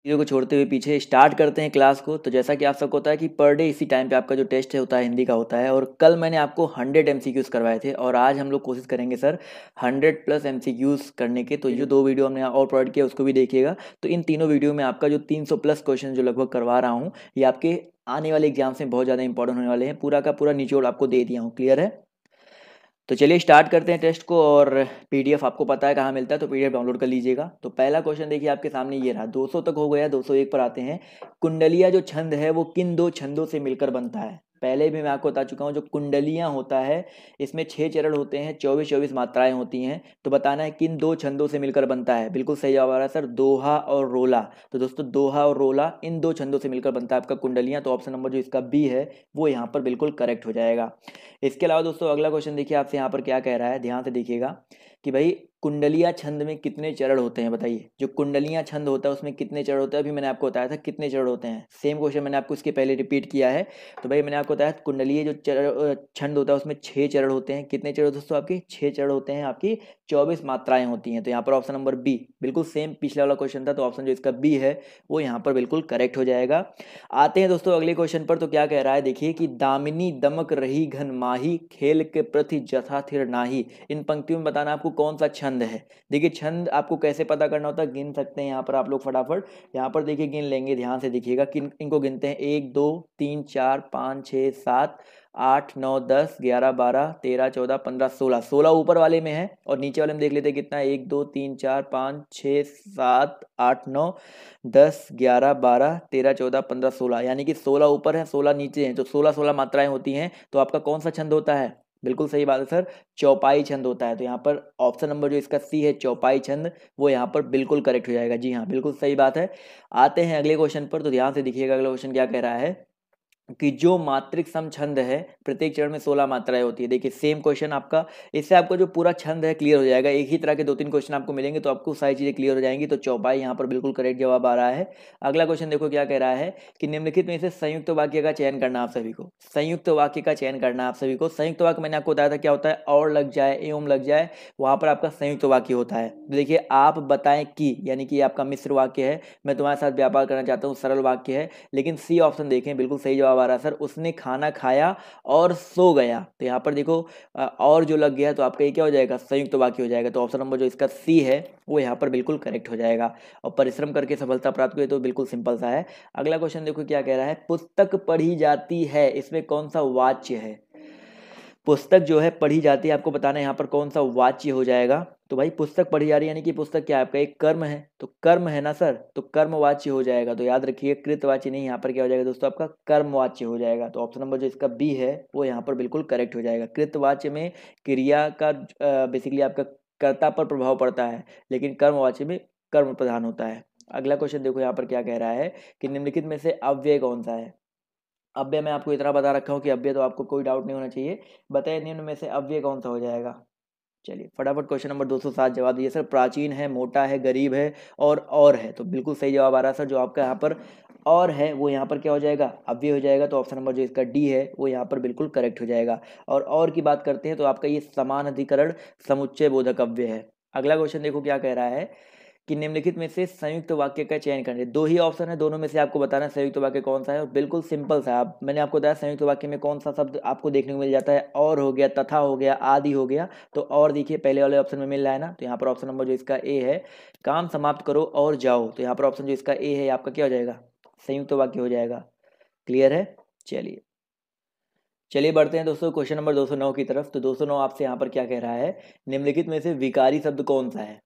Video को छोड़ते हुए पीछे स्टार्ट करते हैं क्लास को। तो जैसा कि आप सबको होता है कि पर डे इसी टाइम पे आपका जो टेस्ट है होता है हिंदी का होता है, और कल मैंने आपको 100 एमसीक्यूज करवाए थे और आज हम लोग कोशिश करेंगे सर 100 प्लस एमसीक्यूज करने के। तो ये जो 2 वीडियो हमने और प्रोवाइड किया उसको भी देखिएगा। तो इन तीनों वीडियो में आपका जो 300 प्लस क्वेश्चन जो लगभग करवा रहा हूँ, ये आपके आने वाले एग्जाम्स में बहुत ज़्यादा इंपॉर्टेंट होने वाले हैं। पूरा का पूरा निचोड़ आपको दे दिया हूँ। क्लियर है? तो चलिए स्टार्ट करते हैं टेस्ट को। और पीडीएफ आपको पता है कहाँ मिलता है, तो पीडीएफ डाउनलोड कर लीजिएगा। तो पहला क्वेश्चन देखिए आपके सामने ये रहा। 200 तक हो गया, 201 पर आते हैं। कुंडलिया जो छंद है वो किन दो छंदों से मिलकर बनता है? पहले भी मैं आपको बता चुका हूँ, जो कुंडलियाँ होता है इसमें 6 चरण होते हैं, 24-24 मात्राएं होती हैं। तो बताना है किन दो छंदों से मिलकर बनता है। बिल्कुल सही जवाब आ रहा है सर, दोहा और रोला। तो दोस्तों दोहा और रोला इन दो छंदों से मिलकर बनता है आपका कुंडलियाँ। तो ऑप्शन नंबर जो इसका बी है वो यहाँ पर बिल्कुल करेक्ट हो जाएगा। इसके अलावा दोस्तों अगला क्वेश्चन देखिए आपसे यहाँ पर क्या कह रहा है, ध्यान से देखिएगा कि भाई कुंडलिया छंद में कितने चरण होते हैं? बताइए, जो कुंडलिया छंद होता है उसमें कितने चरण होते हैं? अभी मैंने आपको बताया था कितने चरण होते हैं। सेम क्वेश्चन मैंने आपको इसके पहले रिपीट किया है। तो भाई मैंने आपको बताया कुंडलीय जो छंद होता है उसमें 6 चरण होते हैं। कितने चरण दोस्तों? आपके 6 चरण होते हैं, आपकी 24 मात्राएं होती हैं। तो यहाँ पर ऑप्शन नंबर बी बिल्कुल सेम पिछला वाला क्वेश्चन था, तो ऑप्शन जो इसका बी है वो यहाँ पर बिल्कुल करेक्ट हो जाएगा। आते हैं दोस्तों अगले क्वेश्चन पर। तो क्या कह रहा है देखिए कि दामिनी दमक रही घन माही, खेल के प्रति जथा थिर नाही। इन पंक्तियों में बताना आपको कौन सा छंद है। देखिए छंद आपको कैसे पता करना होता है, गिन सकते हैं यहाँ पर आप लोग फटाफट। यहाँ पर देखिए गिन लेंगे, ध्यान से देखिएगा कि इनको गिनते हैं 1 2 3 4 5 6 7 8 9 10 11 12 13 14 15 16। 16 ऊपर वाले में है और नीचे वाले में देख लेते हैं कितना है। 1 2 3 4 5 6 7 8 9 10 11 12 13 14 15 16, यानी कि 16 ऊपर है 16 नीचे हैं। तो 16 मात्राएं होती हैं। तो आपका कौन सा छंद होता है? बिल्कुल सही बात है सर, चौपाई छंद होता है। तो यहाँ पर ऑप्शन नंबर जो इसका सी है चौपाई छंद, वो यहाँ पर बिल्कुल करेक्ट हो जाएगा। जी हाँ, बिल्कुल सही बात है। आते हैं अगले क्वेश्चन पर। तो ध्यान से देखिएगा अगला क्वेश्चन क्या कह रहा है कि जो मात्रिक सम छंद है प्रत्येक चरण में 16 मात्राएं होती है। देखिए सेम क्वेश्चन आपका, इससे आपका जो पूरा छंद है क्लियर हो जाएगा। एक ही तरह के 2-3 क्वेश्चन आपको मिलेंगे तो आपको सारी चीजें क्लियर हो जाएंगी। तो चौपाई यहाँ पर बिल्कुल करेक्ट जवाब आ रहा है। अगला क्वेश्चन देखो क्या कह रहा है कि निम्नलिखित में से संयुक्त वाक्य का चयन करना आप सभी को। संयुक्त वाक्य का चयन करना आप सभी को। संयुक्त वाक्य मैंने आपको बताया था क्या होता है, और लग जाए एवं लग जाए, वहां पर आपका संयुक्त वाक्य होता है। देखिए आप बताएं कि, यानी कि आपका मिश्र वाक्य है, मैं तुम्हारे साथ व्यापार करना चाहता हूँ, सरल वाक्य है। लेकिन सी ऑप्शन देखें, बिल्कुल सही जवाब आ रहा है सर, उसने खाना खाया और सो गया। तो यहाँ पर देखो और जो लग गया तो आपका ये क्या हो जाएगा, संयुक्त वाक्य हो जाएगा। तो ऑप्शन नंबर जो इसका सी है वो यहाँ पर बिल्कुल करेक्ट हो जाएगा। और परिश्रम करके सफलता प्राप्त हुई, तो बिल्कुल सिंपल सा है। अगला क्वेश्चन देखो क्या कह रहा है, पुस्तक पढ़ी जाती है, इसमें कौन सा वाच्य है? पुस्तक जो है पढ़ी जाती है, आपको बताना है यहाँ पर कौन सा वाच्य हो जाएगा। तो भाई पुस्तक पढ़ी जा रही है, यानी कि पुस्तक क्या है आपका एक कर्म है, तो कर्म है ना सर, तो कर्मवाच्य हो जाएगा। तो याद रखिए कृतवाच्य नहीं, यहाँ पर क्या हो जाएगा दोस्तों, आपका कर्मवाच्य हो जाएगा। तो ऑप्शन नंबर जो इसका बी है वो यहाँ पर बिल्कुल करेक्ट हो जाएगा। कृतवाच्य में क्रिया का बेसिकली आपका कर्ता पर प्रभाव पड़ता है, लेकिन कर्मवाच्य में कर्म प्रधान होता है। अगला क्वेश्चन देखो यहाँ पर क्या कह रहा है कि निम्नलिखित में से अव्यय कौन सा है। अव्यय मैं आपको इतना बता रखा हूँ कि अव्यय तो आपको कोई डाउट नहीं होना चाहिए। बताइए निम्न में से अव्यय कौन सा हो जाएगा। चलिए फटाफट क्वेश्चन नंबर 207 जवाब दीजिए सर। प्राचीन है, मोटा है, गरीब है और है। तो बिल्कुल सही जवाब आ रहा है सर, जो आपका यहाँ पर और है वो यहाँ पर क्या हो जाएगा, अव्यय हो जाएगा। तो ऑप्शन नंबर जो इसका डी है वो यहाँ पर बिल्कुल करेक्ट हो जाएगा। और की बात करते हैं तो आपका ये समान अधिकरण समुच्चय बोधक अव्यय है। अगला क्वेश्चन देखो क्या कह रहा है कि निम्नलिखित में से संयुक्त वाक्य का चयन करें। दो ही ऑप्शन है, दोनों में से आपको बताना है संयुक्त वाक्य कौन सा है। और बिल्कुल सिंपल सा, आप मैंने आपको बताया संयुक्त वाक्य में कौन सा शब्द आपको देखने को मिल जाता है, और हो गया, तथा हो गया, आदि हो गया। तो और देखिए पहले वाले ऑप्शन में मिल रहा है ना, तो यहाँ पर ऑप्शन नंबर जो इसका ए है, काम समाप्त करो और जाओ। तो यहाँ पर ऑप्शन जो इसका ए है आपका क्या हो जाएगा, संयुक्त वाक्य हो जाएगा। क्लियर है? चलिए चलिए बढ़ते हैं दोस्तों क्वेश्चन नंबर 209 की तरफ। तो 209 आपसे यहाँ पर क्या कह रहा है, निम्नलिखित में से विकारी शब्द कौन सा है।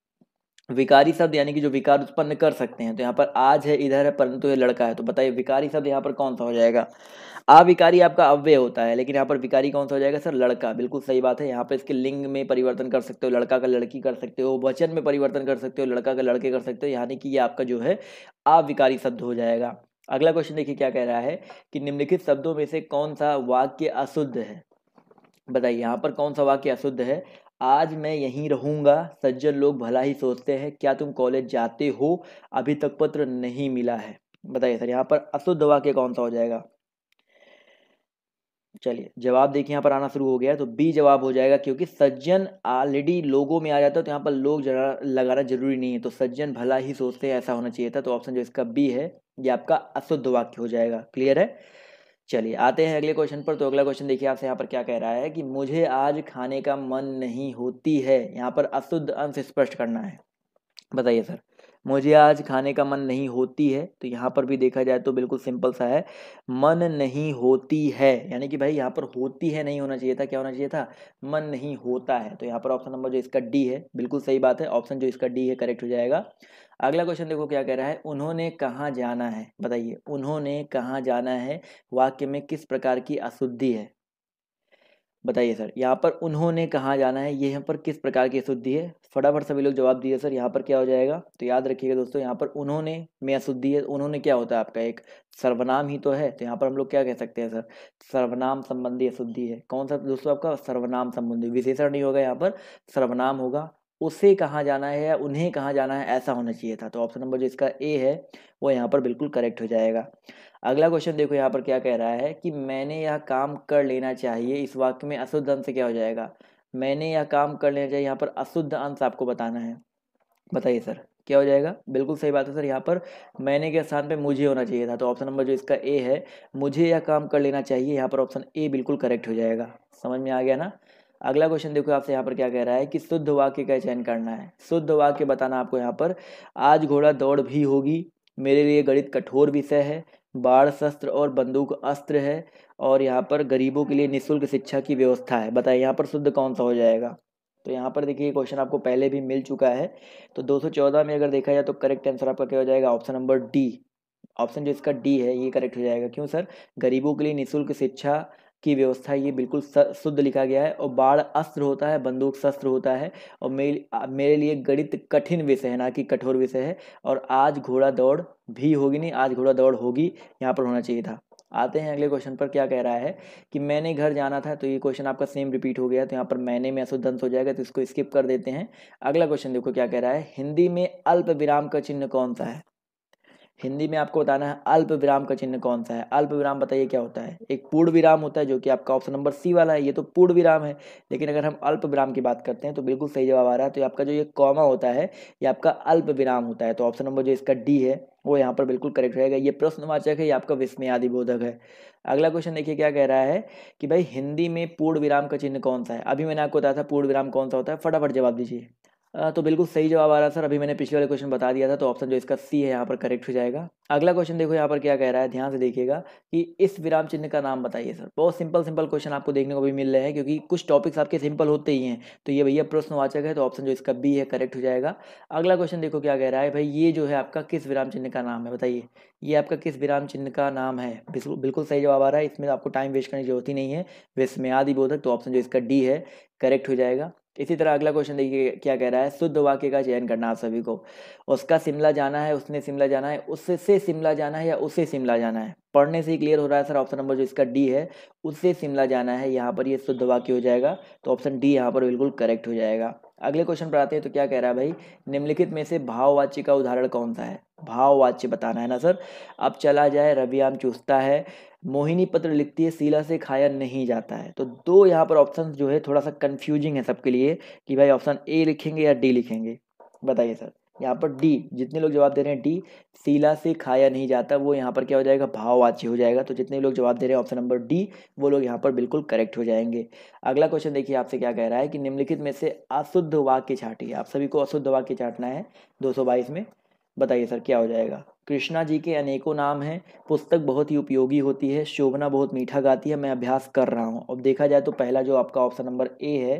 विकारी शब्द यानी कि जो विकार उत्पन्न कर सकते हैं। तो यहाँ पर आज है, इधर है, परंतु ये लड़का है। तो बताइए विकारी शब्द यहाँ पर कौन सा हो जाएगा। अविकारी आपका अव्यय होता है, लेकिन यहाँ पर विकारी कौन सा हो जाएगा सर, लड़का। बिल्कुल सही बात है। यहाँ पर इसके लिंग में परिवर्तन कर सकते हो, लड़का का लड़की कर सकते हो, वचन में परिवर्तन कर सकते हो, लड़का का लड़के कर सकते हो, यानी कि ये आपका जो है अविकारी शब्द हो जाएगा। अगला क्वेश्चन देखिए क्या कह रहा है कि निम्नलिखित शब्दों में से कौन सा वाक्य अशुद्ध है। बताइए यहाँ पर कौन सा वाक्य अशुद्ध है। आज मैं यहीं रहूंगा, सज्जन लोग भला ही सोचते हैं, क्या तुम कॉलेज जाते हो, अभी तक पत्र नहीं मिला है। बताइए सर यहाँ पर अशुद्ध वाक्य कौन सा हो जाएगा। चलिए जवाब देखिए यहाँ पर आना शुरू हो गया है, तो बी जवाब हो जाएगा, क्योंकि सज्जन ऑलरेडी लोगों में आ जाता है तो यहाँ पर लोग जरा लगाना जरूरी नहीं है, तो सज्जन भला ही सोचते हैं ऐसा होना चाहिए था। तो ऑप्शन जो इसका बी है ये आपका अशुद्ध वाक्य हो जाएगा। क्लियर है। चलिए आते हैं अगले क्वेश्चन पर। तो अगला क्वेश्चन देखिए आपसे यहाँ पर क्या कह रहा है कि मुझे आज खाने का मन नहीं होती है, यहाँ पर अशुद्ध अंश स्पष्ट करना है। बताइए सर, मुझे आज खाने का मन नहीं होती है, तो यहाँ पर भी देखा जाए तो बिल्कुल सिंपल सा है, मन नहीं होती है, यानी कि भाई यहाँ पर होती है नहीं होना चाहिए था, क्या होना चाहिए था, मन नहीं होता है। तो यहाँ पर ऑप्शन नंबर जो इसका डी है बिल्कुल सही बात है, ऑप्शन जो इसका डी है करेक्ट हो जाएगा। अगला क्वेश्चन देखो क्या कह रहा है, उन्होंने कहाँ जाना है। बताइए उन्होंने कहाँ जाना है वाक्य में किस प्रकार की अशुद्धि है। बताइए सर, यहाँ पर उन्होंने कहाँ जाना है, ये यहाँ पर किस प्रकार की अशुद्धि है। फटाफट सभी लोग जवाब दिए सर, यहाँ पर क्या हो जाएगा। तो याद रखिएगा दोस्तों, यहाँ पर उन्होंने में अशुद्धि है। उन्होंने क्या होता है आपका एक सर्वनाम ही तो है, तो यहाँ पर हम लोग क्या कह सकते हैं सर, सर्वनाम संबंधी अशुद्धि है। कौन सा दोस्तों आपका सर्वनाम संबंधी, विशेषण नहीं होगा यहाँ पर, सर्वनाम होगा। उसे कहाँ जाना है या उन्हें कहाँ जाना है ऐसा होना चाहिए था। तो ऑप्शन नंबर जो इसका ए है वो यहाँ पर बिल्कुल करेक्ट हो जाएगा। अगला क्वेश्चन देखो यहाँ पर क्या कह रहा है कि मैंने यह काम कर लेना चाहिए, इस वाक्य में अशुद्ध अंश क्या हो जाएगा। मैंने यह काम कर लेना चाहिए, यहाँ पर अशुद्ध अंश आपको बताना है। बताइए सर क्या हो जाएगा। बिल्कुल सही बात है सर, यहाँ पर मैंने के स्थान पे मुझे होना चाहिए था। तो ऑप्शन नंबर जो इसका ए है, मुझे यह काम कर लेना चाहिए, यहाँ पर ऑप्शन ए बिल्कुल करेक्ट हो जाएगा। समझ में आ गया ना। अगला क्वेश्चन देखो आपसे यहाँ पर क्या कह रहा है कि शुद्ध वाक्य का चयन करना है। शुद्ध वाक्य बताना आपको यहाँ पर, आज घोड़ा दौड़ भी होगी, मेरे लिए गणित कठोर विषय है, बाढ़ शस्त्र और बंदूक अस्त्र है, और यहाँ पर गरीबों के लिए निःशुल्क शिक्षा की व्यवस्था है। बताइए यहाँ पर शुद्ध कौन सा हो जाएगा। तो यहाँ पर देखिए क्वेश्चन आपको पहले भी मिल चुका है, तो 214 में अगर देखा जाए तो करेक्ट आंसर आपका क्या हो जाएगा, ऑप्शन नंबर डी। ऑप्शन जो इसका डी है ये करेक्ट हो जाएगा। क्यों सर, गरीबों के लिए निःशुल्क शिक्षा की व्यवस्था, ये बिल्कुल शुद्ध लिखा गया है। और बाढ़ अस्त्र होता है, बंदूक शस्त्र होता है, और मेरे लिए गणित कठिन विषय है ना कि कठोर विषय है। और आज घोड़ा दौड़ भी होगी, नहीं आज घोड़ा दौड़ होगी, यहाँ पर होना चाहिए था। आते हैं अगले क्वेश्चन पर, क्या कह रहा है कि मैंने घर जाना था, तो ये क्वेश्चन आपका सेम रिपीट हो गया, तो यहाँ पर मैंने में अशुद्ध अंश हो जाएगा, तो इसको स्किप कर देते हैं। अगला क्वेश्चन देखो क्या कह रहा है, हिंदी में अल्प विराम का चिन्ह कौन सा है। हिंदी में आपको बताना है अल्प विराम का चिन्ह कौन सा है। अल्प विराम बताइए क्या होता है। एक पूर्ण विराम होता है जो कि आपका ऑप्शन नंबर सी वाला है, ये तो पूर्ण विराम है। लेकिन अगर हम अल्प विराम की बात करते हैं तो बिल्कुल सही जवाब आ रहा है। तो आपका जो ये कॉमा होता है ये आपका अल्प विराम होता है। तो ऑप्शन नंबर जो इसका डी है वो यहाँ पर बिल्कुल करेक्ट रहेगा। ये प्रश्नवाचक है, ये आपका विस्मयादिबोधक है। अगला क्वेश्चन देखिए क्या कह रहा है कि भाई हिंदी में पूर्ण विराम का चिन्ह कौन सा है। अभी मैंने आपको बताया था पूर्ण विराम कौन सा होता है, फटाफट जवाब दीजिए। तो बिल्कुल सही जवाब आ रहा है सर, अभी मैंने पिछले वाले क्वेश्चन बता दिया था, तो ऑप्शन जो इसका सी है यहाँ पर करेक्ट हो जाएगा। अगला क्वेश्चन देखो यहाँ पर क्या कह रहा है, ध्यान से देखिएगा कि इस विराम चिन्ह का नाम बताइए। सर बहुत सिंपल सिंपल क्वेश्चन आपको देखने को भी मिल रहे हैं, क्योंकि कुछ टॉपिक्स आपके सिंपल होते ही हैं। तो ये भैया प्रश्नवाचक है, तो ऑप्शन जो इसका बी है करेक्ट हो जाएगा। अगला क्वेश्चन देखो क्या कह रहा है, भाई ये जो है आपका किस विराम चिन्ह का नाम है। बताइए ये आपका किस विराम चिन्ह का नाम है। बिल्कुल सही जवाब आ रहा है, इसमें आपको टाइम वेस्ट करने की जरूरत ही नहीं है, विस्मयादिबोधक। तो ऑप्शन जो इसका डी है करेक्ट हो जाएगा। इसी तरह अगला क्वेश्चन देखिए क्या कह रहा है, शुद्ध वाक्य का चयन करना आप सभी को। उसका शिमला जाना है, उसने शिमला जाना है, उससे शिमला जाना है या उसे शिमला जाना है। पढ़ने से ही क्लियर हो रहा है सर, ऑप्शन नंबर जो इसका डी है उससे शिमला जाना है, यहाँ पर ये शुद्ध वाक्य हो जाएगा। तो ऑप्शन डी यहाँ पर बिल्कुल करेक्ट हो जाएगा। अगले क्वेश्चन पर आते हैं, तो क्या कह रहा है भाई, निम्नलिखित में से भाववाच्य का उदाहरण कौन सा है। भाववाच्य बताना है ना सर। अब चला जाए, रवि आम चूसता है, मोहिनी पत्र लिखती है, शीला से खाया नहीं जाता है। तो दो यहाँ पर ऑप्शन जो है थोड़ा सा कंफ्यूजिंग है सबके लिए कि भाई ऑप्शन ए लिखेंगे या डी लिखेंगे। बताइए सर, यहाँ पर डी, जितने लोग जवाब दे रहे हैं डी, शीला से खाया नहीं जाता, वो यहाँ पर क्या हो जाएगा, भाववाच्य हो जाएगा। तो जितने लोग जवाब दे रहे हैं ऑप्शन नंबर डी, वो लोग यहाँ पर बिल्कुल करेक्ट हो जाएंगे। अगला क्वेश्चन देखिए आपसे क्या कह रहा है कि निम्नलिखित में से अशुद्ध वाक्य छाटिए। आप सभी को अशुद्ध वाक्य छाटना है 222 में। बताइए सर क्या हो जाएगा। कृष्णा जी के अनेकों नाम हैं, पुस्तक बहुत ही उपयोगी होती है, शोभना बहुत मीठा गाती है, मैं अभ्यास कर रहा हूँ। अब देखा जाए तो पहला जो आपका ऑप्शन नंबर ए है,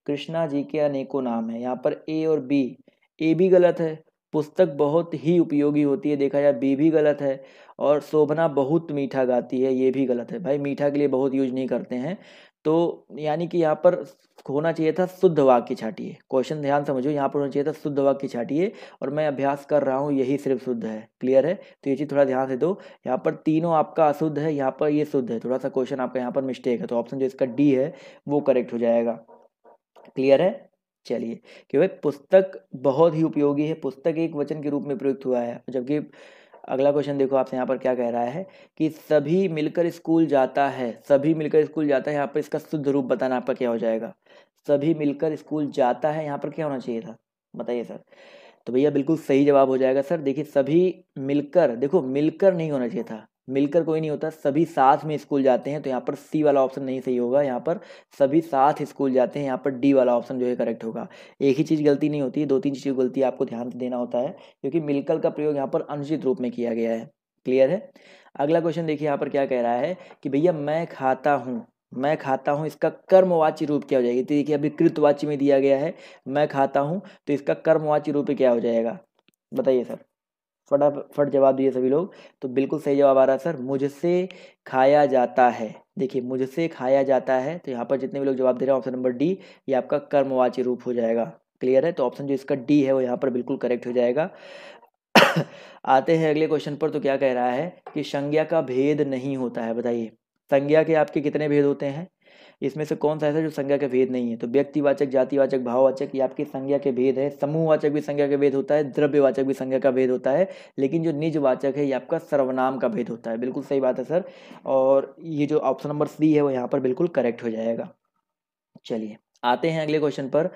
कृष्णा जी के अनेकों नाम है, यहाँ पर ए और बी, ए भी गलत है। पुस्तक बहुत ही उपयोगी होती है, देखा जाए बी भी गलत है। और शोभना बहुत मीठा गाती है, ये भी गलत है। भाई मीठा के लिए बहुत यूज नहीं करते हैं। तो यानी कि यहाँ पर होना चाहिए था शुद्ध वाक्य छाटिए। क्वेश्चन ध्यान समझो, यहाँ पर होना चाहिए था शुद्ध वाक्य छाटिए, और मैं अभ्यास कर रहा हूँ यही सिर्फ शुद्ध है। क्लियर है। तो ये चीज़ थोड़ा ध्यान से दो, यहाँ पर तीनों आपका अशुद्ध है, यहाँ पर ये शुद्ध है। थोड़ा सा क्वेश्चन आपका यहाँ पर मिस्टेक है, तो ऑप्शन जो इसका डी है वो करेक्ट हो जाएगा। क्लियर है। चलिए कि भाई पुस्तक बहुत ही उपयोगी है, पुस्तक एक वचन के रूप में प्रयुक्त हुआ है, जबकि अगला क्वेश्चन देखो आपसे यहाँ पर क्या कह रहा है कि सभी मिलकर स्कूल जाता है, सभी मिलकर स्कूल जाता है, यहाँ पर इसका शुद्ध रूप बताना आपका क्या हो जाएगा। सभी मिलकर स्कूल जाता है, यहाँ पर क्या होना चाहिए था, बताइए सर। तो भैया बिल्कुल सही जवाब हो जाएगा सर। देखिए सभी मिलकर, देखो मिलकर नहीं होना चाहिए था, मिलकर कोई नहीं होता, सभी साथ में स्कूल जाते हैं, तो यहाँ पर सी वाला ऑप्शन नहीं सही होगा, यहाँ पर सभी साथ स्कूल जाते हैं, यहाँ पर डी वाला ऑप्शन जो है करेक्ट होगा। एक ही चीज़ गलती नहीं होती है, दो तीन चीज़ गलती आपको ध्यान देना होता है, क्योंकि मिलकर का प्रयोग यहाँ पर अनुचित रूप में किया गया है। क्लियर है। अगला क्वेश्चन देखिए यहाँ पर क्या कह रहा है कि भैया मैं खाता हूँ, मैं खाता हूँ, इसका कर्मवाची रूप क्या हो जाएगी। तो देखिए अभी कृतवाची में दिया गया है मैं खाता हूँ, तो इसका कर्मवाची रूप क्या हो जाएगा, बताइए सर। फटाफट जवाब दिए सभी लोग। तो बिल्कुल सही जवाब आ रहा है सर, मुझसे खाया जाता है। देखिए मुझसे खाया जाता है, तो यहाँ पर जितने भी लोग जवाब दे रहे हैं ऑप्शन नंबर डी, ये आपका कर्मवाची रूप हो जाएगा। क्लियर है। तो ऑप्शन जो इसका डी है वो यहाँ पर बिल्कुल करेक्ट हो जाएगा। आते हैं अगले क्वेश्चन पर। तो क्या कह रहा है कि संज्ञा का भेद नहीं होता है, बताइए संज्ञा के आपके कितने भेद होते हैं, इसमें से कौन सा ऐसा जो संज्ञा के भेद नहीं है। तो व्यक्तिवाचक, जातिवाचक, भाववाचक, ये आपकी संज्ञा के भेद है। समूहवाचक भी संज्ञा के भेद होता है, द्रव्यवाचक भी संज्ञा का भेद होता है, लेकिन जो निजवाचक है ये आपका सर्वनाम का भेद होता है। बिल्कुल सही बात है सर, और ये जो ऑप्शन नंबर सी है वो यहाँ पर बिल्कुल करेक्ट हो जाएगा। चलिए आते हैं अगले क्वेश्चन पर।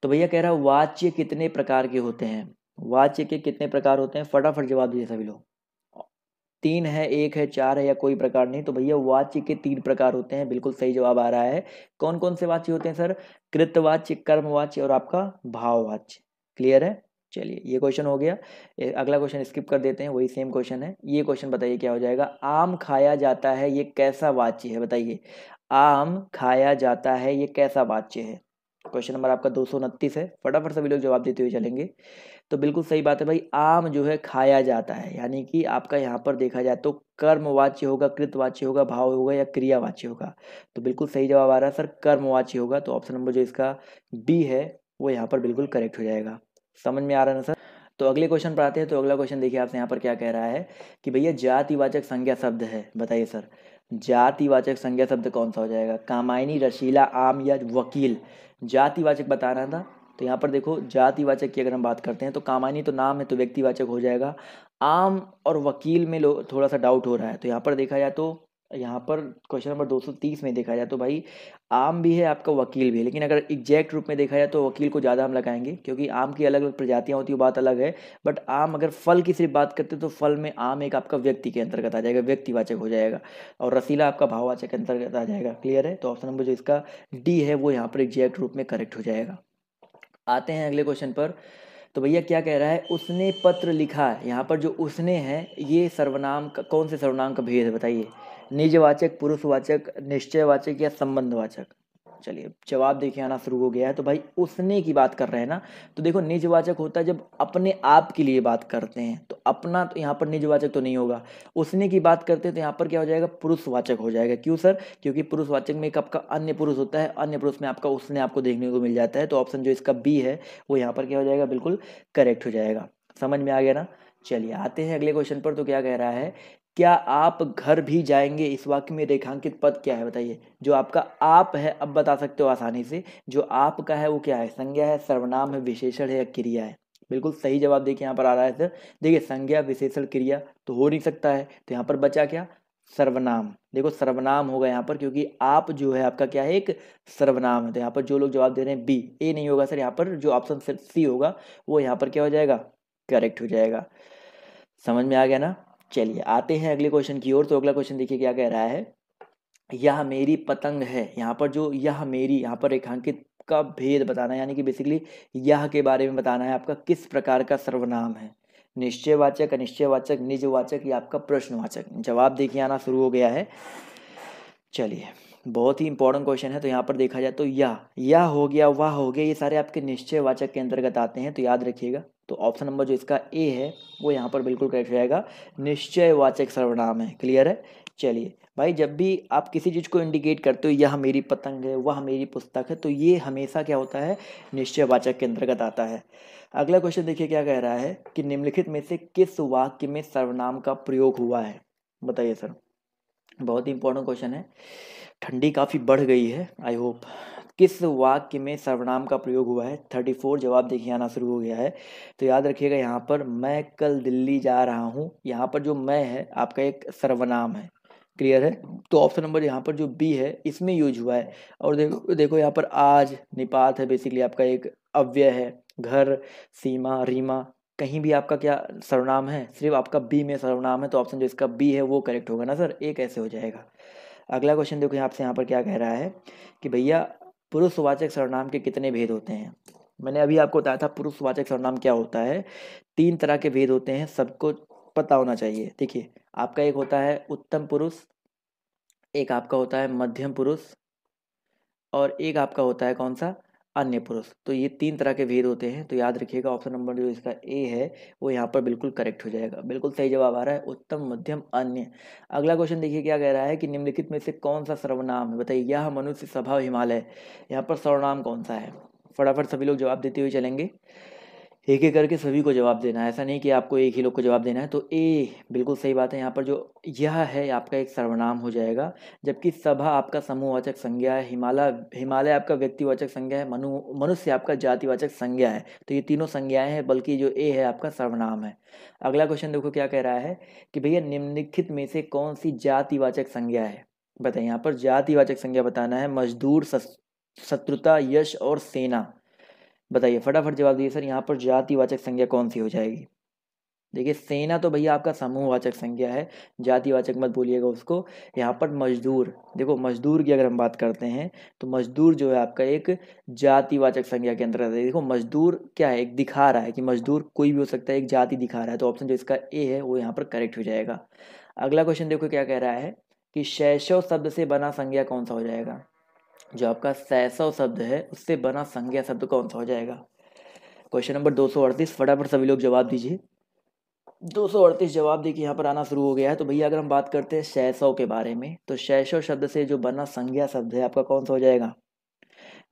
तो भैया कह रहा है वाच्य कितने प्रकार के होते हैं, वाच्य के कितने प्रकार होते हैं, फटाफट जवाब दीजिए सभी लोग। तीन है, एक है, चार है, या कोई प्रकार नहीं। तो भैया वाच्य के तीन प्रकार होते हैं, बिल्कुल सही जवाब आ रहा है। कौन कौन से वाच्य होते हैं सर, कृतवाच्य, कर्मवाच्य और आपका भाववाच्य। क्लियर है। चलिए ये क्वेश्चन हो गया। अगला क्वेश्चन स्किप कर देते हैं, वही सेम क्वेश्चन है। ये क्वेश्चन बताइए क्या हो जाएगा। आम खाया जाता है, ये कैसा वाच्य है, बताइए। आम खाया जाता है, ये कैसा वाच्य है। क्वेश्चन नंबर आपका 229 है, फटाफट सभी लोग जवाब देते हुए चलेंगे। तो बिल्कुल सही बात है भाई, आम जो है खाया जाता है, यानी कि आपका यहाँ पर देखा जाए तो कर्मवाच्य होगा, कृतवाच्य होगा, भाव होगा, या क्रियावाच्य होगा। तो बिल्कुल सही जवाब आ रहा है सर, कर्मवाच्य होगा। तो ऑप्शन नंबर जो इसका बी है वो यहाँ पर बिल्कुल करेक्ट हो जाएगा। समझ में आ रहा है ना सर। तो अगले क्वेश्चन पर आते हैं। तो अगला क्वेश्चन देखिए आपसे यहाँ पर क्या कह रहा है कि भैया जातिवाचक संज्ञा शब्द है, बताइए सर। जातिवाचक संज्ञा शब्द कौन सा हो जाएगा, कामायनी, रसीला, आम या वकील। जातिवाचक बताना था। तो यहाँ पर देखो जातिवाचक की अगर हम बात करते हैं तो कामायनी तो नाम है, तो व्यक्तिवाचक हो जाएगा। आम और वकील में थोड़ा सा डाउट हो रहा है। तो यहाँ पर देखा जाए तो यहाँ पर क्वेश्चन नंबर 230 में देखा जाए तो भाई आम भी है आपका, वकील भी है, लेकिन अगर एग्जैक्ट रूप में देखा जाए तो वकील को ज़्यादा हम लगाएंगे, क्योंकि आम की अलग अलग प्रजातियाँ होती है, वो बात अलग है। बट आम अगर फल की सिर्फ बात करते तो फल में आम एक आपका व्यक्ति के अंतर्गत आ जाएगा, व्यक्तिवाचक हो जाएगा, और रसीला आपका भाववाचक के अंतर्गत आ जाएगा। क्लियर है। तो ऑप्शन नंबर जो इसका डी है वो यहाँ पर एग्जैक्ट रूप में करेक्ट हो जाएगा। आते हैं अगले क्वेश्चन पर। तो भैया क्या कह रहा है, उसने पत्र लिखा। यहाँ पर जो उसने है ये सर्वनाम का, कौन से सर्वनाम का भेद है, बताइए। निजवाचक, पुरुषवाचक, निश्चयवाचक या संबंधवाचक। चलिए जवाब देखिए आना शुरू हो गया है। तो भाई उसने की बात कर रहे हैं ना, तो देखो निजवाचक होता है जब अपने आप के लिए बात करते हैं, तो अपना तो यहाँ पर निजवाचक तो नहीं होगा। उसने की बात करते हैं तो यहाँ पर क्या हो जाएगा, पुरुषवाचक हो जाएगा। क्यों सर, क्योंकि पुरुषवाचक में एक आपका अन्य पुरुष होता है, अन्य पुरुष में आपका उसने आपको देखने को मिल जाता है। तो ऑप्शन जो इसका बी है वो यहाँ पर क्या हो जाएगा, बिल्कुल करेक्ट हो जाएगा। समझ में आ गया ना। चलिए आते हैं अगले क्वेश्चन पर। तो क्या कह रहा है, क्या आप घर भी जाएंगे, इस वाक्य में रेखांकित पद क्या है, बताइए। जो आपका आप है, अब बता सकते हो आसानी से, जो आपका है वो क्या है, संज्ञा है, सर्वनाम है, विशेषण है या क्रिया है। बिल्कुल सही जवाब देखिए यहाँ पर आ रहा है सर। देखिए संज्ञा, विशेषण, क्रिया तो हो नहीं सकता है, तो यहाँ पर बचा क्या, सर्वनाम। देखो सर्वनाम होगा यहाँ पर, क्योंकि आप जो है आपका क्या है, एक सर्वनाम है। तो यहाँ पर जो लोग जवाब दे रहे हैं बी, ए नहीं होगा सर, यहाँ पर जो ऑप्शन सी होगा वो यहाँ पर क्या हो जाएगा, करेक्ट हो जाएगा। समझ में आ गया ना। चलिए आते हैं अगले क्वेश्चन की ओर। तो अगला क्वेश्चन देखिए क्या कह रहा है, यह मेरी पतंग है। यहाँ पर जो यह मेरी, यहाँ पर रेखांकित का भेद बताना है, यानी कि बेसिकली यह के बारे में बताना है आपका किस प्रकार का सर्वनाम है, निश्चयवाचक, अनिश्चयवाचक, निजवाचक या आपका प्रश्नवाचक। जवाब देखिए आना शुरू हो गया है। चलिए बहुत ही इंपॉर्टेंट क्वेश्चन है। तो यहाँ पर देखा जाए तो यह हो गया, वह हो गया, ये सारे आपके निश्चयवाचक के अंतर्गत आते हैं, तो याद रखिएगा। तो ऑप्शन नंबर जो इसका ए है वो यहाँ पर बिल्कुल करेक्ट हो जाएगा, निश्चयवाचक सर्वनाम है। क्लियर है। चलिए भाई जब भी आप किसी चीज़ को इंडिकेट करते हो, यह मेरी पतंग है, वह मेरी पुस्तक है, तो ये हमेशा क्या होता है, निश्चयवाचक के अंतर्गत आता है। अगला क्वेश्चन देखिए क्या कह रहा है कि निम्नलिखित में से किस वाक्य में सर्वनाम का प्रयोग हुआ है, बताइए सर। बहुत ही इंपॉर्टेंट क्वेश्चन है। ठंडी काफ़ी बढ़ गई है, आई होप किस वाक्य में सर्वनाम का प्रयोग हुआ है? 34 जवाब देखिए आना शुरू हो गया है। तो याद रखिएगा यहाँ पर मैं कल दिल्ली जा रहा हूँ, यहाँ पर जो मैं है आपका एक सर्वनाम है। क्लियर है? तो ऑप्शन नंबर यहाँ पर जो बी है इसमें यूज हुआ है। और देखो देखो यहाँ पर आज निपात है, बेसिकली आपका एक अव्यय है। घर, सीमा, रीमा, कहीं भी आपका क्या सर्वनाम है? सिर्फ आपका बी में सर्वनाम है, तो ऑप्शन जो इसका बी है वो करेक्ट होगा ना सर। ए कैसे हो जाएगा? अगला क्वेश्चन देखो आपसे यहाँ पर क्या कह रहा है कि भैया पुरुषवाचक सर्वनाम के कितने भेद होते हैं? मैंने अभी आपको बताया था पुरुषवाचक सर्वनाम क्या होता है। 3 तरह के भेद होते हैं, सबको पता होना चाहिए। देखिए आपका एक होता है उत्तम पुरुष, एक आपका होता है मध्यम पुरुष, और एक आपका होता है कौन सा? अन्य पुरुष। तो ये 3 तरह के भेद होते हैं। तो याद रखिएगा ऑप्शन नंबर जो इसका ए है वो यहाँ पर बिल्कुल करेक्ट हो जाएगा। बिल्कुल सही जवाब आ रहा है, उत्तम, मध्यम, अन्य। अगला क्वेश्चन देखिए क्या कह रहा है कि निम्नलिखित में से कौन सा सर्वनाम है? बताइए। यह मनुष्य स्वभाव हिमालय, यहाँ पर सर्वनाम कौन सा है? फटाफट सभी लोग जवाब देते हुए चलेंगे, एक एक करके सभी को जवाब देना है, ऐसा नहीं कि आपको एक ही लोग को जवाब देना है। तो ए बिल्कुल सही बात है। यहाँ पर जो यह है आपका एक सर्वनाम हो जाएगा, जबकि सभा आपका समूहवाचक संज्ञा है, हिमालय आपका व्यक्तिवाचक संज्ञा है, मनुष्य आपका जातिवाचक संज्ञा है। तो ये तीनों संज्ञाएं हैं, बल्कि जो ए है आपका सर्वनाम है। अगला क्वेश्चन देखो क्या कह रहा है कि भैया निम्नलिखित में से कौन सी जातिवाचक संज्ञा है? बताइए। यहाँ पर जातिवाचक संज्ञा बताना है, मजदूर, शत्रुता, यश और सेना। बताइए फटाफट जवाब दिए सर। यहाँ पर जातिवाचक संज्ञा कौन सी हो जाएगी? देखिए सेना तो भैया आपका समूहवाचक संज्ञा है, जातिवाचक मत बोलिएगा उसको। यहाँ पर मजदूर, देखो मजदूर की अगर हम बात करते हैं तो मजदूर जो है आपका एक जातिवाचक संज्ञा के अंतर्गत है। देखो मजदूर क्या है, एक दिखा रहा है कि मजदूर कोई भी हो सकता है, एक जाति दिखा रहा है। तो ऑप्शन जो इसका ए है वो यहाँ पर करेक्ट हो जाएगा। अगला क्वेश्चन देखो क्या कह रहा है कि शैशव शब्द से बना संज्ञा कौन सा हो जाएगा? जो आपका शैशव शब्द है उससे बना संज्ञा शब्द कौन सा हो जाएगा? क्वेश्चन नंबर 238, फटाफट सभी लोग जवाब दीजिए। 238 जवाब देखिए यहाँ पर आना शुरू हो गया है। तो भैया अगर हम बात करते हैं शैशव के बारे में, तो शैशव शब्द से जो बना संज्ञा शब्द है आपका कौन सा हो जाएगा?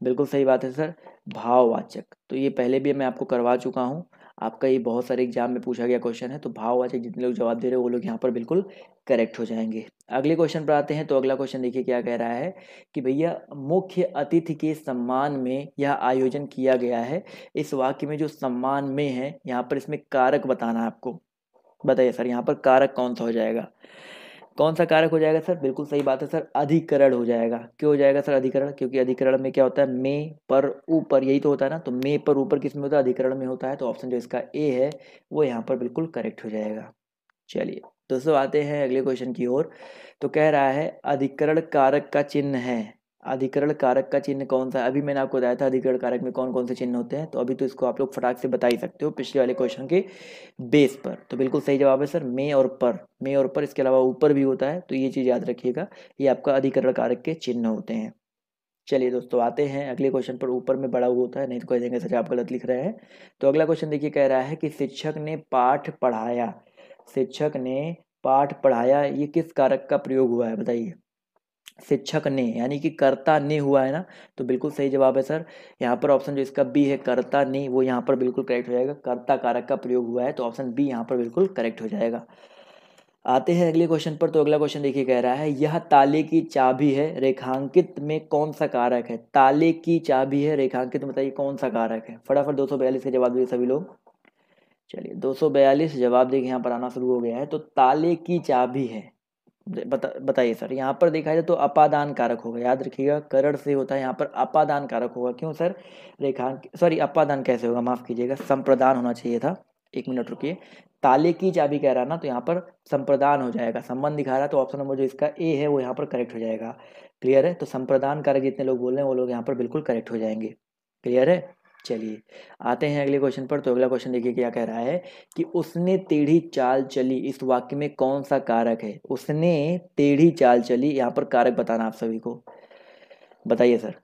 बिल्कुल सही बात है सर, भाववाचक। तो ये पहले भी मैं आपको करवा चुका हूँ, आपका ये बहुत सारे एग्जाम में पूछा गया क्वेश्चन है। तो भाववाचक जितने लोग जवाब दे रहे हैं वो लोग यहाँ पर बिल्कुल करेक्ट हो जाएंगे। अगले क्वेश्चन पर आते हैं। तो अगला क्वेश्चन देखिए क्या कह रहा है कि भैया मुख्य अतिथि के सम्मान में यह आयोजन किया गया है। इस वाक्य में जो सम्मान में है यहाँ पर इसमें कारक बताना है आपको। बताइए सर यहाँ पर कारक कौन सा हो जाएगा? कौन सा कारक हो जाएगा सर? बिल्कुल सही बात है सर, अधिकरण हो जाएगा। क्यों हो जाएगा सर अधिकरण? क्योंकि अधिकरण में क्या होता है, में पर ऊपर, यही तो होता है ना। तो में पर ऊपर किस में होता है? अधिकरण में होता है। तो ऑप्शन जो इसका ए है वो यहाँ पर बिल्कुल करेक्ट हो जाएगा। चलिए दोस्तों आते हैं अगले क्वेश्चन की ओर। तो कह रहा है अधिकरण कारक का चिन्ह है। अधिकरण कारक का चिन्ह कौन सा है? अभी मैंने आपको बताया था अधिकरण कारक में कौन कौन से चिन्ह होते हैं। तो अभी तो इसको आप लोग फटाक से बता ही सकते हो पिछले वाले क्वेश्चन के बेस पर। तो बिल्कुल सही जवाब है सर, में और पर। में और पर, इसके अलावा ऊपर भी होता है। तो ये चीज़ याद रखिएगा, ये आपका अधिकरण कारक के चिन्ह होते हैं। चलिए दोस्तों आते हैं अगले क्वेश्चन पर। ऊपर में बड़ा हुआ होता है, नहीं तो कह देंगे सर आप गलत लिख रहे हैं। तो अगला क्वेश्चन देखिए कह रहा है कि शिक्षक ने पाठ पढ़ाया। शिक्षक ने पाठ पढ़ाया, ये किस कारक का प्रयोग हुआ है? बताइए। शिक्षक ने यानी कि कर्ता ने हुआ है ना। तो बिल्कुल सही जवाब है सर। यहाँ पर ऑप्शन जो इसका बी है कर्ता ने, वो यहाँ पर बिल्कुल करेक्ट हो जाएगा। कर्ता कारक का प्रयोग हुआ है, तो ऑप्शन बी यहाँ पर बिल्कुल करेक्ट हो जाएगा। आते हैं अगले क्वेश्चन पर। तो अगला क्वेश्चन देखिए कह रहा है यह ताले की चाबी है, रेखांकित में कौन सा कारक है? ताले की चाबी है, रेखांकित में बताइए कौन सा कारक है? फटाफट 242 के जवाब दिए सभी लोग। चलिए 242 जवाब देखिए यहाँ पर आना शुरू हो गया है। तो ताले की चाबी है, बताइए सर। यहाँ पर देखा जाए तो अपादान कारक होगा, याद रखिएगा करण से होता है, यहाँ पर अपादान कारक होगा। क्यों सर? सॉरी अपादान कैसे होगा, माफ कीजिएगा, संप्रदान होना चाहिए था। एक मिनट रुकिए, ताले की चाबी कह रहा ना, तो यहाँ पर संप्रदान हो जाएगा, संबंध दिखा रहा है। तो ऑप्शन नंबर जो इसका ए है वो यहाँ पर करेक्ट हो जाएगा। क्लियर है? तो संप्रदान कारक जितने लोग बोल रहे हैं वो लोग यहाँ पर बिल्कुल करेक्ट हो जाएंगे। क्लियर है? चलिए आते हैं अगले क्वेश्चन पर। तो अगला क्वेश्चन देखिए क्या कह रहा है कि उसने टेढ़ी चाल चली, इस वाक्य में कौन सा कारक है? उसने टेढ़ी चाल चली, यहाँ पर कारक बताना आप सभी को। बताइए सर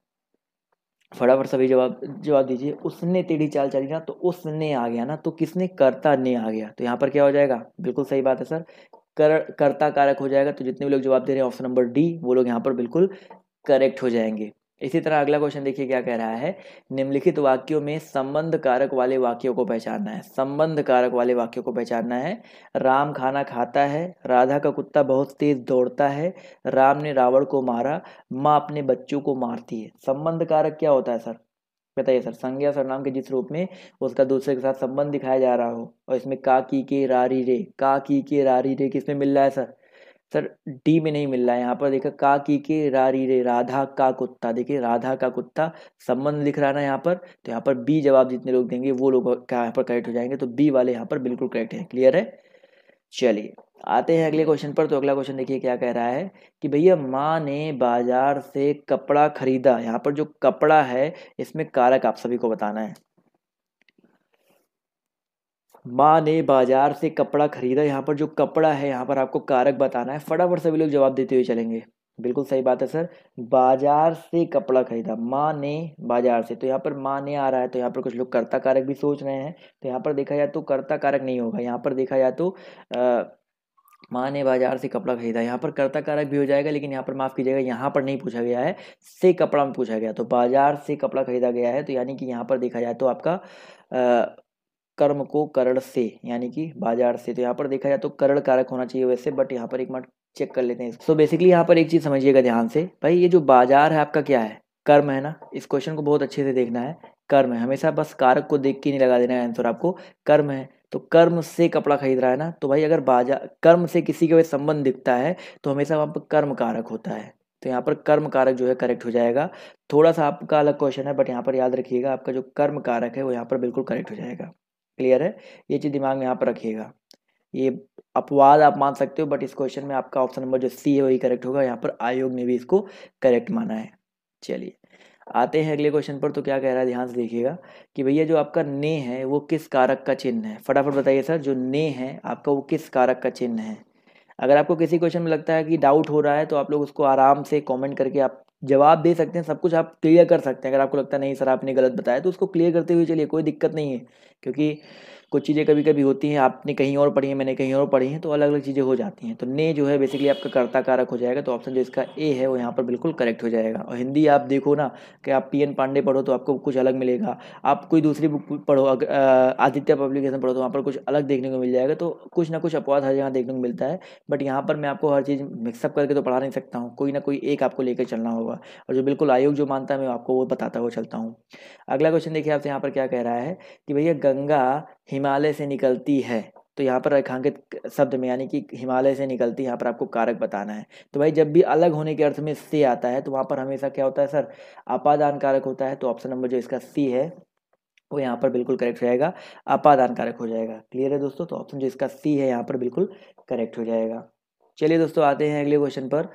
फटाफट सभी जवाब दीजिए। उसने टेढ़ी चाल चली ना, तो उसने आ गया ना, तो किसने? कर्ता ने आ गया। तो यहाँ पर क्या हो जाएगा? बिल्कुल सही बात है सर, कर्ता कारक हो जाएगा। तो जितने भी लोग जवाब दे रहे हैं ऑप्शन नंबर डी, वो लोग यहाँ पर बिल्कुल करेक्ट हो जाएंगे। इसी तरह अगला क्वेश्चन देखिए क्या कह रहा है, निम्नलिखित वाक्यों में संबंध कारक वाले वाक्यों को पहचानना है। संबंध कारक वाले वाक्यों को पहचानना है। राम खाना खाता है, राधा का कुत्ता बहुत तेज दौड़ता है, राम ने रावण को मारा, माँ अपने बच्चों को मारती है। संबंध कारक क्या होता है सर, बताइए सर। संज्ञा सर्वनाम के जिस रूप में उसका दूसरे के साथ संबंध दिखाया जा रहा हो, और इसमें का की के रारी रे, का की के रारी रे किसमें मिल रहा है सर? सर डी में नहीं मिल रहा है। यहाँ पर देखा का की के रारी रे, राधा का कुत्ता, देखिए राधा का कुत्ता संबंध लिख रहा है ना यहाँ पर, तो यहाँ पर बी जवाब जितने लोग देंगे वो लोग क्या यहाँ पर करेक्ट हो जाएंगे, तो बी वाले यहाँ पर बिल्कुल करेक्ट है। क्लियर है? चलिए आते हैं अगले क्वेश्चन पर। तो अगला क्वेश्चन देखिए क्या कह रहा है कि भैया माँ ने बाजार से कपड़ा खरीदा। यहाँ पर जो कपड़ा है इसमें कारक आप सभी को बताना है। माँ ने बाजार से कपड़ा खरीदा, यहाँ पर जो कपड़ा है यहाँ पर आपको कारक बताना है। फटाफट सभी लोग जवाब देते हुए चलेंगे। बिल्कुल सही बात है सर, बाजार से कपड़ा खरीदा, माँ ने बाजार से, तो यहाँ पर माँ ने आ रहा है, तो यहाँ पर कुछ लोग कर्ता कारक भी सोच रहे हैं, तो यहाँ पर देखा जाए तो कर्ता कारक नहीं होगा। यहाँ पर देखा जाए तो माँ ने बाजार से कपड़ा खरीदा, यहाँ पर कर्ता कारक भी हो जाएगा, लेकिन यहाँ पर माफ़ कीजिएगा यहाँ पर नहीं पूछा गया है, से कपड़ा में पूछा गया, तो बाजार से कपड़ा खरीदा गया है, तो यानी कि यहाँ पर देखा जाए तो आपका कर्म को करण से, यानी कि बाजार से, तो यहाँ पर देखा जाए तो करण कारक होना चाहिए वैसे, बट यहाँ पर एक मिनट चेक कर लेते हैं। सो बेसिकली यहाँ पर एक चीज़ समझिएगा ध्यान से भाई, ये जो बाजार है आपका क्या है? कर्म है ना। इस क्वेश्चन को बहुत अच्छे से देखना है, कर्म है, हमेशा बस कारक को देख के नहीं लगा देना है आंसर आपको। कर्म है तो कर्म से कपड़ा खरीद रहा है ना, तो भाई अगर बाजार कर्म से किसी के संबंध दिखता है तो हमेशा वहाँ पर कर्म कारक होता है, तो यहाँ पर कर्म कारक जो है करेक्ट हो जाएगा। थोड़ा सा आपका अलग क्वेश्चन है, बट यहाँ पर याद रखिएगा आपका जो कर्म कारक है वो यहाँ पर बिल्कुल करेक्ट हो जाएगा। क्लियर है? ये चीज़ दिमाग में यहाँ पर रखिएगा। ये अपवाद आप मान सकते हो, बट इस क्वेश्चन में आपका ऑप्शन नंबर जो सी है वही करेक्ट होगा। यहाँ पर आयोग ने भी इसको करेक्ट माना है। चलिए आते हैं अगले क्वेश्चन पर। तो क्या कह रहा है ध्यान से देखिएगा कि भैया जो आपका ने है वो किस कारक का चिन्ह है। फटाफट बताइए सर, जो ने है आपका वो किस कारक का चिन्ह है। अगर आपको किसी क्वेश्चन में लगता है कि डाउट हो रहा है तो आप लोग उसको आराम से कमेंट करके आप जवाब दे सकते हैं, सब कुछ आप क्लियर कर सकते हैं। अगर आपको लगता है नहीं सर आपने गलत बताया, तो उसको क्लियर करते हुए चलिए, कोई दिक्कत नहीं है, क्योंकि कुछ चीज़ें कभी कभी होती हैं, आपने कहीं और पढ़ी है मैंने कहीं और पढ़ी हैं, तो अलग अलग चीज़ें हो जाती हैं। तो ने जो है बेसिकली आपका कर्ता कारक हो जाएगा, तो ऑप्शन जो इसका ए है वो यहाँ पर बिल्कुल करेक्ट हो जाएगा। और हिंदी आप देखो ना कि आप PN पांडे पढ़ो तो आपको कुछ अलग मिलेगा, आप कोई दूसरी बुक पढ़ो, आदित्य पब्लिकेशन पढ़ो तो वहाँ पर कुछ अलग देखने को मिल जाएगा। तो कुछ ना कुछ अपवाद हर जगह देखने को मिलता है, बट यहाँ पर मैं आपको हर चीज़ मिक्सअप करके तो पढ़ा नहीं सकता हूँ, कोई ना कोई एक आपको लेकर चलना होगा, और जो बिल्कुल आयोग जो मानता है मैं आपको वो बताता हुआ चलता हूँ। अगला क्वेश्चन देखिए आपसे यहाँ पर क्या कह रहा है कि भैया गंगा हिमालय से निकलती है, तो यहाँ पर रेखांकित शब्द में यानी कि हिमालय से निकलती है, यहाँ पर आपको कारक बताना है। तो भाई जब भी अलग होने के अर्थ में से आता है तो वहाँ पर हमेशा क्या होता है सर, अपादान कारक होता है। तो ऑप्शन नंबर जो इसका सी है वो यहाँ पर बिल्कुल करेक्ट हो जाएगा, अपादान कारक हो जाएगा। क्लियर है दोस्तों? तो ऑप्शन जो इसका सी है यहाँ पर बिल्कुल करेक्ट हो जाएगा। चलिए दोस्तों आते हैं अगले क्वेश्चन पर।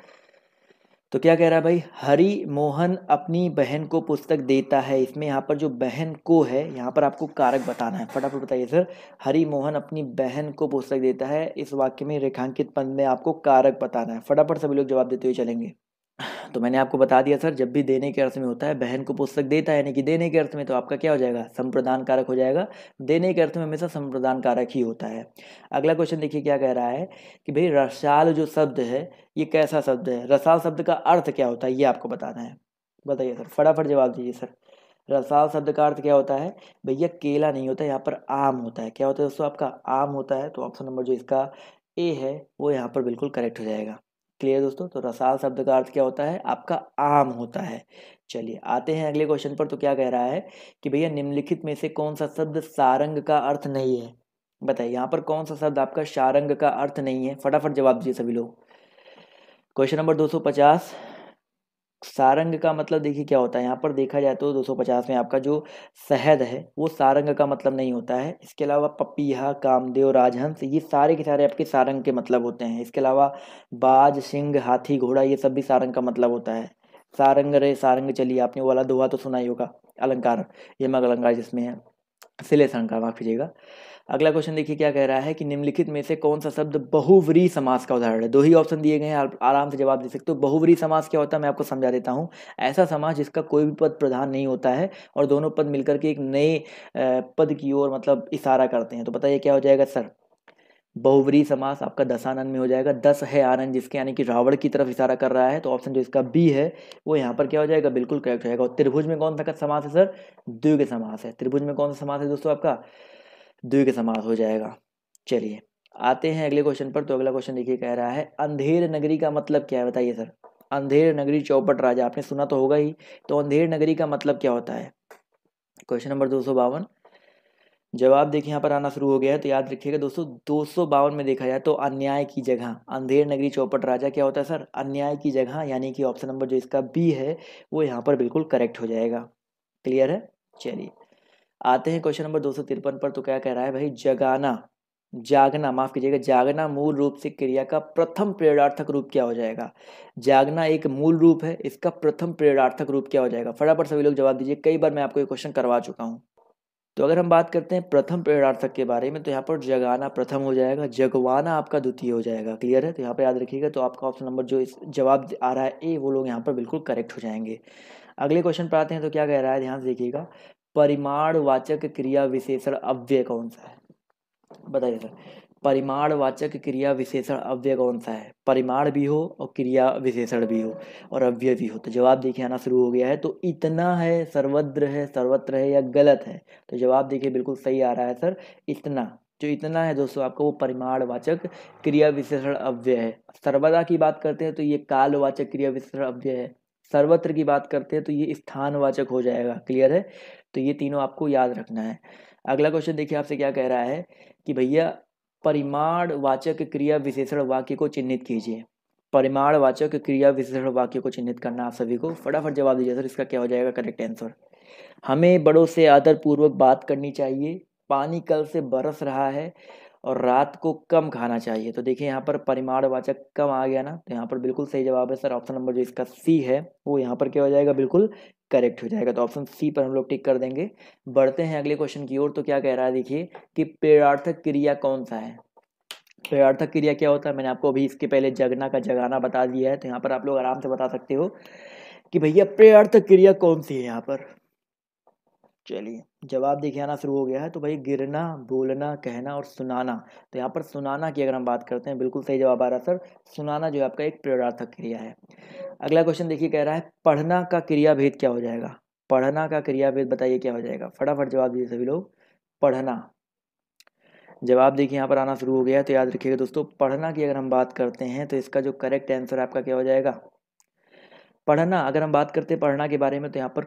तो क्या कह रहा है भाई, हरि मोहन अपनी बहन को पुस्तक देता है, इसमें यहाँ पर जो बहन को है यहाँ पर आपको कारक बताना है। फटाफट बताइए सर, हरि मोहन अपनी बहन को पुस्तक देता है, इस वाक्य में रेखांकित पद में आपको कारक बताना है। फटाफट सभी लोग जवाब देते हुए चलेंगे। तो मैंने आपको बता दिया सर, जब भी देने के अर्थ में होता है, बहन को पुस्तक देता है यानी कि देने के अर्थ में, तो आपका क्या हो जाएगा, संप्रदान कारक हो जाएगा। देने के अर्थ में हमेशा संप्रदान कारक ही होता है। अगला क्वेश्चन देखिए क्या कह रहा है कि भाई रसाल जो शब्द है ये कैसा शब्द है, रसाल शब्द का अर्थ क्या होता है ये आपको बताना है। बताइए सर, फटाफट जवाब दीजिए सर। रसाल शब्द का अर्थ क्या होता है भैया, केला नहीं होता, यहाँ पर आम होता है। क्या होता है दोस्तों, आपका आम होता है। तो ऑप्शन नंबर जो इसका ए है वो यहाँ पर बिल्कुल करेक्ट हो जाएगा। क्लियर दोस्तों? तो रसाल शब्द का अर्थ क्या होता है, आपका आम होता है। चलिए आते हैं अगले क्वेश्चन पर। तो क्या कह रहा है कि भैया निम्नलिखित में से कौन सा शब्द सारंग का अर्थ नहीं है। बताइए यहाँ पर कौन सा शब्द आपका सारंग का अर्थ नहीं है, फटाफट जवाब दीजिए सभी लोग। क्वेश्चन नंबर 250, सारंग का मतलब देखिए क्या होता है। यहाँ पर देखा जाए तो 250 में आपका जो शहद है वो सारंग का मतलब नहीं होता है। इसके अलावा पपीहा, कामदेव, राजहंस, ये सारे के सारे आपके सारंग के मतलब होते हैं। इसके अलावा बाज, सिंह, हाथी, घोड़ा, ये सब भी सारंग का मतलब होता है। सारंग रे सारंग चलिए, आपने वो वाला दोहा तो सुना ही होगा, अलंकार, यमक अलंकार जिसमें है, श्लेष अलंकार, माफ कीजिएगा। अगला क्वेश्चन देखिए क्या कह रहा है कि निम्नलिखित में से कौन सा शब्द बहुव्रीहि समास का उदाहरण है। दो ही ऑप्शन दिए गए हैं, आप आराम से जवाब दे सकते हो। बहुव्रीहि समास क्या होता है मैं आपको समझा देता हूँ। ऐसा समास जिसका कोई भी पद प्रधान नहीं होता है और दोनों पद मिलकर के एक नए पद की ओर मतलब इशारा करते हैं। तो बताइए क्या हो जाएगा सर, बहुव्रीहि समास आपका दशानन में हो जाएगा, 10 है आनंद जिसके, यानी कि रावण की तरफ इशारा कर रहा है, तो ऑप्शन जो इसका बी है वो यहाँ पर क्या हो जाएगा, बिल्कुल करेक्ट हो जाएगा। और त्रिभुज में कौन सा का समास है सर, द्विग समास है। त्रिभुज में कौन सा समास है दोस्तों, आपका द्विग समास हो जाएगा। चलिए आते हैं अगले क्वेश्चन पर। तो अगला क्वेश्चन देखिए, कह रहा है अंधेर नगरी का मतलब क्या है, बताइए सर। अंधेर नगरी चौपट राजा, आपने सुना तो होगा ही, तो अंधेर नगरी का मतलब क्या होता है। क्वेश्चन नंबर 252, जवाब देखिए यहाँ पर आना शुरू हो गया है, तो याद रखिएगा दोस्तों 252 में देखा जाए तो अन्याय की जगह, अंधेर नगरी चौपट राजा क्या होता है सर, अन्याय की जगह, यानी कि ऑप्शन नंबर जो इसका बी है वो यहाँ पर बिल्कुल करेक्ट हो जाएगा। क्लियर है। चलिए आते हैं क्वेश्चन नंबर 253 पर। तो क्या कह रहा है भाई, जगाना, जागना माफ कीजिएगा, जागना मूल रूप से क्रिया का प्रथम प्रेरणार्थक रूप क्या हो जाएगा। जागना एक मूल रूप है, इसका प्रथम प्रेरणार्थक रूप क्या हो जाएगा। फटाफट सभी लोग जवाब दीजिए, कई बार मैं आपको ये क्वेश्चन करवा चुका हूँ। तो अगर हम बात करते हैं प्रथम प्रेरणार्थक के बारे में, तो यहाँ पर जगाना प्रथम हो जाएगा, जगवाना आपका द्वितीय हो जाएगा। क्लियर है। तो यहाँ पर याद रखिएगा, तो आपका ऑप्शन नंबर जो इस जवाब आ रहा है ए, वो लोग यहाँ पर बिल्कुल करेक्ट हो जाएंगे। अगले क्वेश्चन पर आते हैं। तो क्या कह रहा है, ध्यान से देखिएगा, परिमाणवाचक क्रिया विशेषण अव्यय कौन सा है, बताइए सर। परिमाणवाचक क्रिया विशेषण अव्यय कौन सा है, परिमाण भी हो और क्रिया विशेषण भी हो और अव्यय भी हो। तो जवाब देखिए आना शुरू हो गया है। तो इतना है, सर्वत्र है, सर्वत्र है, या गलत है। तो जवाब देखिए बिल्कुल सही आ रहा है सर, इतना। जो इतना है दोस्तों आपका, वो परिमाणवाचक क्रिया विशेषण अव्यय है। सर्वदा की बात करते हैं तो ये कालवाचक क्रिया विशेषण अव्यय है। सर्वत्र की बात करते हैं तो ये स्थानवाचक हो जाएगा। क्लियर है। तो ये तीनों आपको याद रखना है। अगला क्वेश्चन देखिए आपसे क्या कह रहा है कि भैया परिमाणवाचक क्रिया विशेषण वाक्य को चिन्हित कीजिए। परिमाणवाचक क्रिया विशेषण वाक्य को चिन्हित करना आप सभी को, फटाफट जवाब दीजिए सर, इसका क्या हो जाएगा करेक्ट आंसर। हमें बड़ों से आदरपूर्वक बात करनी चाहिए, पानी कल से बरस रहा है, और रात को कम खाना चाहिए। तो देखिए यहाँ पर परिमाणवाचक कम आ गया ना, तो यहाँ पर बिल्कुल सही जवाब है सर, ऑप्शन नंबर जो इसका सी है वो यहाँ पर क्या हो जाएगा, बिल्कुल करेक्ट हो जाएगा। तो ऑप्शन सी पर हम लोग टिक कर देंगे। बढ़ते हैं अगले क्वेश्चन की ओर। तो क्या कह रहा है देखिए, कि प्रेरणार्थक क्रिया कौन सा है। प्रेरणार्थक क्रिया क्या होता है, मैंने आपको अभी इसके पहले जगना का जगाना बता दिया है। तो यहाँ पर आप लोग आराम से बता सकते हो कि भैया प्रेरणार्थक क्रिया कौन सी है यहाँ पर। चलिए जवाब देखिए आना शुरू हो गया है। तो भाई गिरना, बोलना, कहना और सुनाना। तो यहाँ पर सुनाना की अगर हम बात करते हैं, बिल्कुल सही जवाब आ रहा है सर, सुनाना जो है आपका एक प्रेरणार्थक क्रिया है। अगला क्वेश्चन देखिए, कह रहा है पढ़ना का क्रियाभेद क्या हो जाएगा। पढ़ना का क्रियाभेद बताइए क्या हो जाएगा, फटाफट जवाब दीजिए सभी लोग। पढ़ना, जवाब देखिए यहाँ पर आना शुरू हो गया है। तो याद रखिएगा दोस्तों, पढ़ना की अगर हम बात करते हैं तो इसका जो करेक्ट आंसर आपका क्या हो जाएगा, पढ़ना। अगर हम बात करते हैं पढ़ना के बारे में, तो यहाँ पर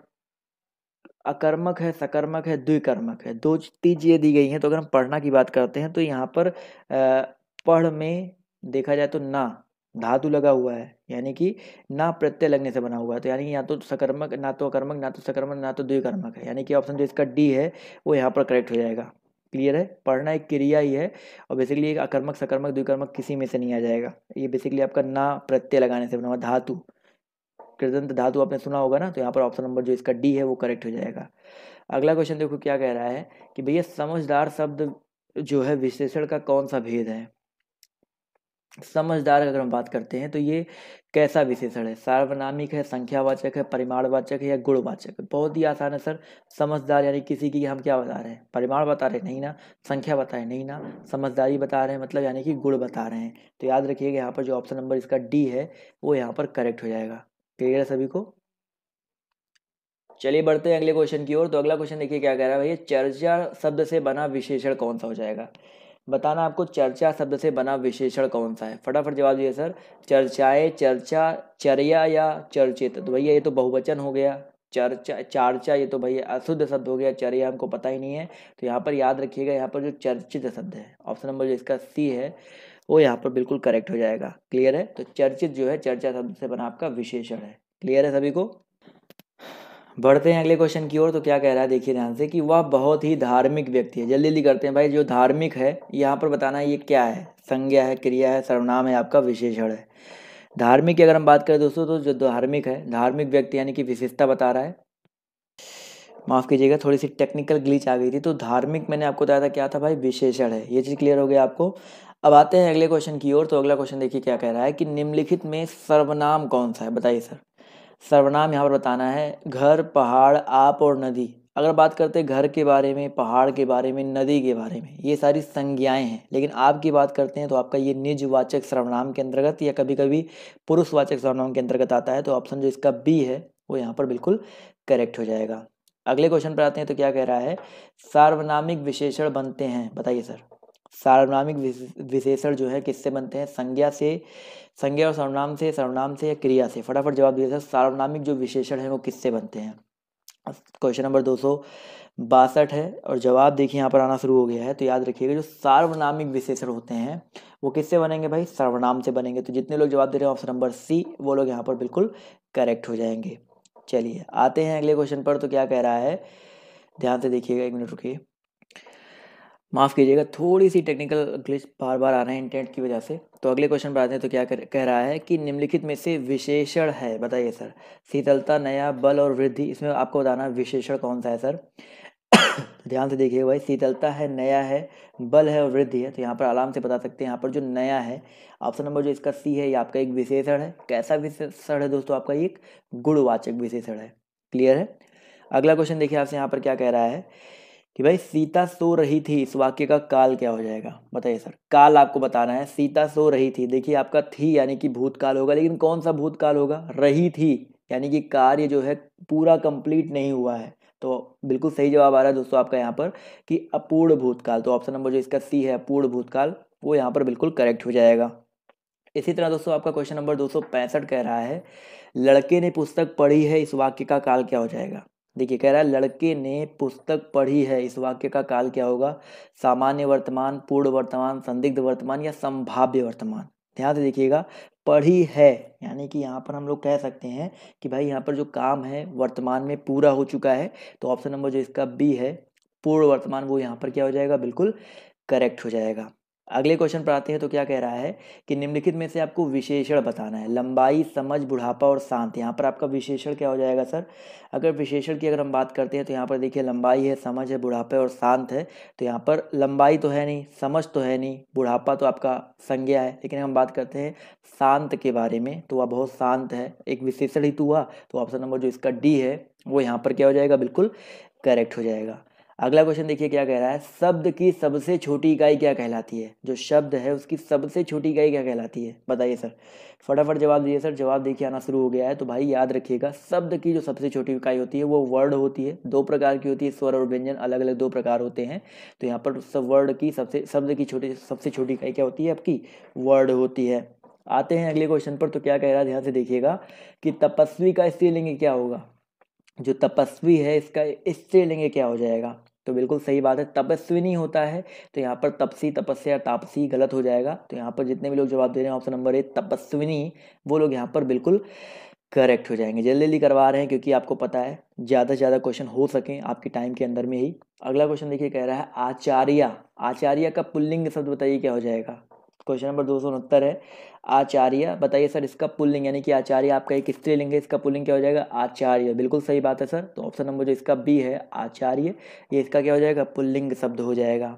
अकर्मक है, सकर्मक है, द्विकर्मक है, दो तीन चीज़ें दी गई हैं। तो अगर हम पढ़ना की बात करते हैं तो यहाँ पर पढ़ में देखा जाए तो ना धातु लगा हुआ है, यानी कि ना प्रत्यय लगने से बना हुआ है। तो यानी कि या तो सकर्मक, ना तो अकर्मक, ना तो सकर्मक, ना तो द्विकर्मक है, यानी कि ऑप्शन जो इसका डी है वो यहाँ पर करेक्ट हो जाएगा। क्लियर है। पढ़ना एक क्रिया ही है, और बेसिकली एक अकर्मक, सकर्मक, द्विकर्मक किसी में से नहीं आ जाएगा। ये बेसिकली आपका ना प्रत्यय लगाने से बना हुआ धातु, कृदंत धातु आपने सुना होगा ना। तो यहाँ पर ऑप्शन नंबर जो इसका डी है वो करेक्ट हो जाएगा। अगला क्वेश्चन देखो क्या कह रहा है कि भैया समझदार शब्द जो है विशेषण का कौन सा भेद है। समझदार अगर हम बात करते हैं तो ये कैसा विशेषण है, सार्वनामिक है, संख्यावाचक है, परिमाणवाचक है, या गुणवाचक है। बहुत ही आसान है सर। समझदार यानी किसी की हम क्या बता रहे हैं, परिमाण बता रहे हैं नहीं ना, संख्या बता रहे नहीं ना, समझदारी बता रहे हैं, मतलब यानी कि गुण बता रहे हैं। तो याद रखिएगा यहाँ पर जो ऑप्शन नंबर इसका डी है वो यहाँ पर करेक्ट हो जाएगा। क्लियर है सभी को। चलिए बढ़ते हैं अगले क्वेश्चन की ओर। तो अगला क्वेश्चन देखिए क्या कह रहा है भैया, चर्चा शब्द से बना विशेषण कौन सा हो जाएगा। बताना आपको चर्चा शब्द से बना विशेषण कौन सा है, फटाफट जवाब दीजिए सर। चर्चाएं, चर्चा, चर्या या चर्चित। तो भैया ये तो बहुवचन हो गया। चर्चा, चार्चा ये तो भैया अशुद्ध शब्द हो गया। चर्या हमको पता ही नहीं है। तो यहाँ पर याद रखिएगा, यहाँ पर जो चर्चित शब्द है, ऑप्शन नंबर जो इसका सी है वो यहाँ पर बिल्कुल करेक्ट हो जाएगा। क्लियर है। तो चर्चित जो है चर्चा शब्द से बना आपका विशेषण है। क्लियर है सभी को। बढ़ते हैं अगले क्वेश्चन की ओर। तो क्या कह रहा है देखिए ध्यान से, कि वह बहुत ही धार्मिक व्यक्ति है। जल्दी जल्दी करते हैं भाई, जो धार्मिक है यहाँ पर बताना है ये क्या है, संज्ञा है, क्रिया है, सर्वनाम है, आपका विशेषण है। धार्मिक की अगर हम बात करें दोस्तों, तो जो धार्मिक है, धार्मिक व्यक्ति यानी कि विशेषता बता रहा है। माफ़ कीजिएगा, थोड़ी सी टेक्निकल ग्लिच आ गई थी। तो धार्मिक मैंने आपको बताया था क्या था भाई, विशेषण है। ये चीज़ क्लियर हो गया आपको। अब आते हैं अगले क्वेश्चन की ओर। तो अगला क्वेश्चन देखिए क्या कह रहा है, कि निम्नलिखित में सर्वनाम कौन सा है, बताइए सर। सर्वनाम यहाँ पर बताना है घर, पहाड़, आप और नदी। अगर बात करते हैं घर के बारे में, पहाड़ के बारे में, नदी के बारे में, ये सारी संज्ञाएं हैं। लेकिन आपकी बात करते हैं तो आपका ये निजवाचक सर्वनाम के अंतर्गत या कभी कभी पुरुषवाचक सर्वनाम के अंतर्गत आता है। तो ऑप्शन जो इसका बी है वो यहाँ पर बिल्कुल करेक्ट हो जाएगा। अगले क्वेश्चन पर आते हैं तो क्या कह रहा है, सार्वनामिक विशेषण बनते हैं, बताइए सर। सार्वनामिक विशेषण जो है किससे बनते हैं, संज्ञा से, संज्ञा और सर्वनाम से या क्रिया से। फटाफट जवाब दीजिए सर, सार्वनामिक जो विशेषण है वो किससे बनते हैं। क्वेश्चन नंबर 262 है और जवाब देखिए यहाँ पर आना शुरू हो गया है। तो याद रखिएगा जो सार्वनामिक विशेषण होते हैं वो किससे बनेंगे भाई, सर्वनाम से बनेंगे। तो जितने लोग जवाब दे रहे हैं ऑप्शन नंबर सी, वो लोग यहाँ पर बिल्कुल करेक्ट हो जाएंगे। चलिए आते हैं अगले क्वेश्चन पर। तो क्या कह रहा है, ध्यान से देखिएगा, एक मिनट रुकिए, माफ़ कीजिएगा, थोड़ी सी टेक्निकल ग्लिच बार बार आ रहे हैं इंटरनेट की वजह से। तो अगले क्वेश्चन पर आते हैं। तो क्या कह रहा है कि निम्नलिखित में से विशेषण है, बताइए सर। शीतलता, नया, बल और वृद्धि, इसमें आपको बताना विशेषण कौन सा है सर। ध्यान से देखिए भाई, शीतलता है, नया है, बल है और वृद्धि है। तो यहाँ पर आराम से बता सकते हैं, यहाँ पर जो नया है, ऑप्शन नंबर जो इसका सी है, ये आपका एक विशेषण है। कैसा विशेषण है दोस्तों, आपका एक गुणवाचक विशेषण है। क्लियर है। अगला क्वेश्चन देखिए आपसे यहाँ पर क्या कह रहा है कि भाई सीता सो रही थी, इस वाक्य का काल क्या हो जाएगा, बताइए सर। काल आपको बताना है। सीता सो रही थी, देखिए आपका थी यानी कि भूतकाल होगा, लेकिन कौन सा भूतकाल होगा, रही थी यानी कि कार्य जो है पूरा कंप्लीट नहीं हुआ है। तो बिल्कुल सही जवाब आ रहा है दोस्तों आपका यहाँ पर कि अपूर्ण भूतकाल। तो ऑप्शन नंबर जो इसका सी है, अपूर्ण भूतकाल, वो यहाँ पर बिल्कुल करेक्ट हो जाएगा। इसी तरह दोस्तों आपका क्वेश्चन नंबर 265 कह रहा है, लड़के ने पुस्तक पढ़ी है, इस वाक्य का काल क्या हो जाएगा। देखिए कह रहा है लड़के ने पुस्तक पढ़ी है, इस वाक्य का काल क्या होगा, सामान्य वर्तमान, पूर्ण वर्तमान, संदिग्ध वर्तमान या संभाव्य वर्तमान। ध्यान से देखिएगा, पढ़ी है यानी कि यहाँ पर हम लोग कह सकते हैं कि भाई यहाँ पर जो काम है वर्तमान में पूरा हो चुका है। तो ऑप्शन नंबर जो इसका बी है, पूर्ण वर्तमान, वो यहाँ पर क्या हो जाएगा, बिल्कुल करेक्ट हो जाएगा। अगले क्वेश्चन पर आते हैं। तो क्या कह रहा है कि निम्नलिखित में से आपको विशेषण बताना है, लंबाई, समझ, बुढ़ापा और शांत। यहाँ पर आपका विशेषण क्या हो जाएगा सर। अगर विशेषण की अगर हम बात करते हैं तो यहाँ पर देखिए लंबाई है, समझ है, बुढ़ापा और शांत है। तो यहाँ पर लंबाई तो है नहीं, समझ तो है नहीं, बुढ़ापा तो आपका संज्ञा है, लेकिन हम बात करते हैं शांत के बारे में, तो वह बहुत शांत है, एक विशेषण ही तो हुआ। तो ऑप्शन नंबर जो इसका डी है वो यहाँ पर क्या हो जाएगा, बिल्कुल करेक्ट हो जाएगा। अगला क्वेश्चन देखिए क्या कह रहा है, शब्द की सबसे छोटी इकाई क्या कहलाती है। जो शब्द है उसकी सबसे छोटी इकाई क्या कहलाती है, बताइए सर। फटाफट जवाब दीजिए सर, जवाब देखिए आना शुरू हो गया है। तो भाई याद रखिएगा, शब्द की जो सबसे छोटी इकाई होती है वो वर्ड होती है। दो प्रकार की होती है, स्वर और व्यंजन, अलग अलग दो प्रकार होते हैं। तो यहाँ पर सब वर्ड की शब्द की सबसे छोटी इकाई क्या होती है, आपकी वर्ड होती है। आते हैं अगले क्वेश्चन पर। तो क्या कह रहा है, ध्यान से देखिएगा कि तपस्वी का स्त्रीलिंग क्या होगा। जो तपस्वी है इसका स्त्रीलिंग क्या हो जाएगा। तो बिल्कुल सही बात है, तपस्विनी होता है। तो यहाँ पर तपसी, तपस्या, तापसी गलत हो जाएगा। तो यहाँ पर जितने भी लोग जवाब दे रहे हैं ऑप्शन नंबर ए तपस्विनी, वो लोग यहाँ पर बिल्कुल करेक्ट हो जाएंगे। जल्दी जल्दी करवा रहे हैं क्योंकि आपको पता है ज़्यादा से ज़्यादा क्वेश्चन हो सकें आपके टाइम के अंदर में ही। अगला क्वेश्चन देखिए कह रहा है आचार्य। आचार्य का पुल्लिंग शब्द बताइए क्या हो जाएगा। क्वेश्चन नंबर 269 है, आचार्य, बताइए सर इसका पुल्लिंग, यानी कि आचार्य आपका एक स्त्रीलिंग है, इसका पुल्लिंग क्या हो जाएगा, आचार्य। बिल्कुल सही बात है सर। तो ऑप्शन नंबर जो इसका बी है आचार्य, ये इसका क्या हो जाएगा, पुल्लिंग शब्द हो जाएगा।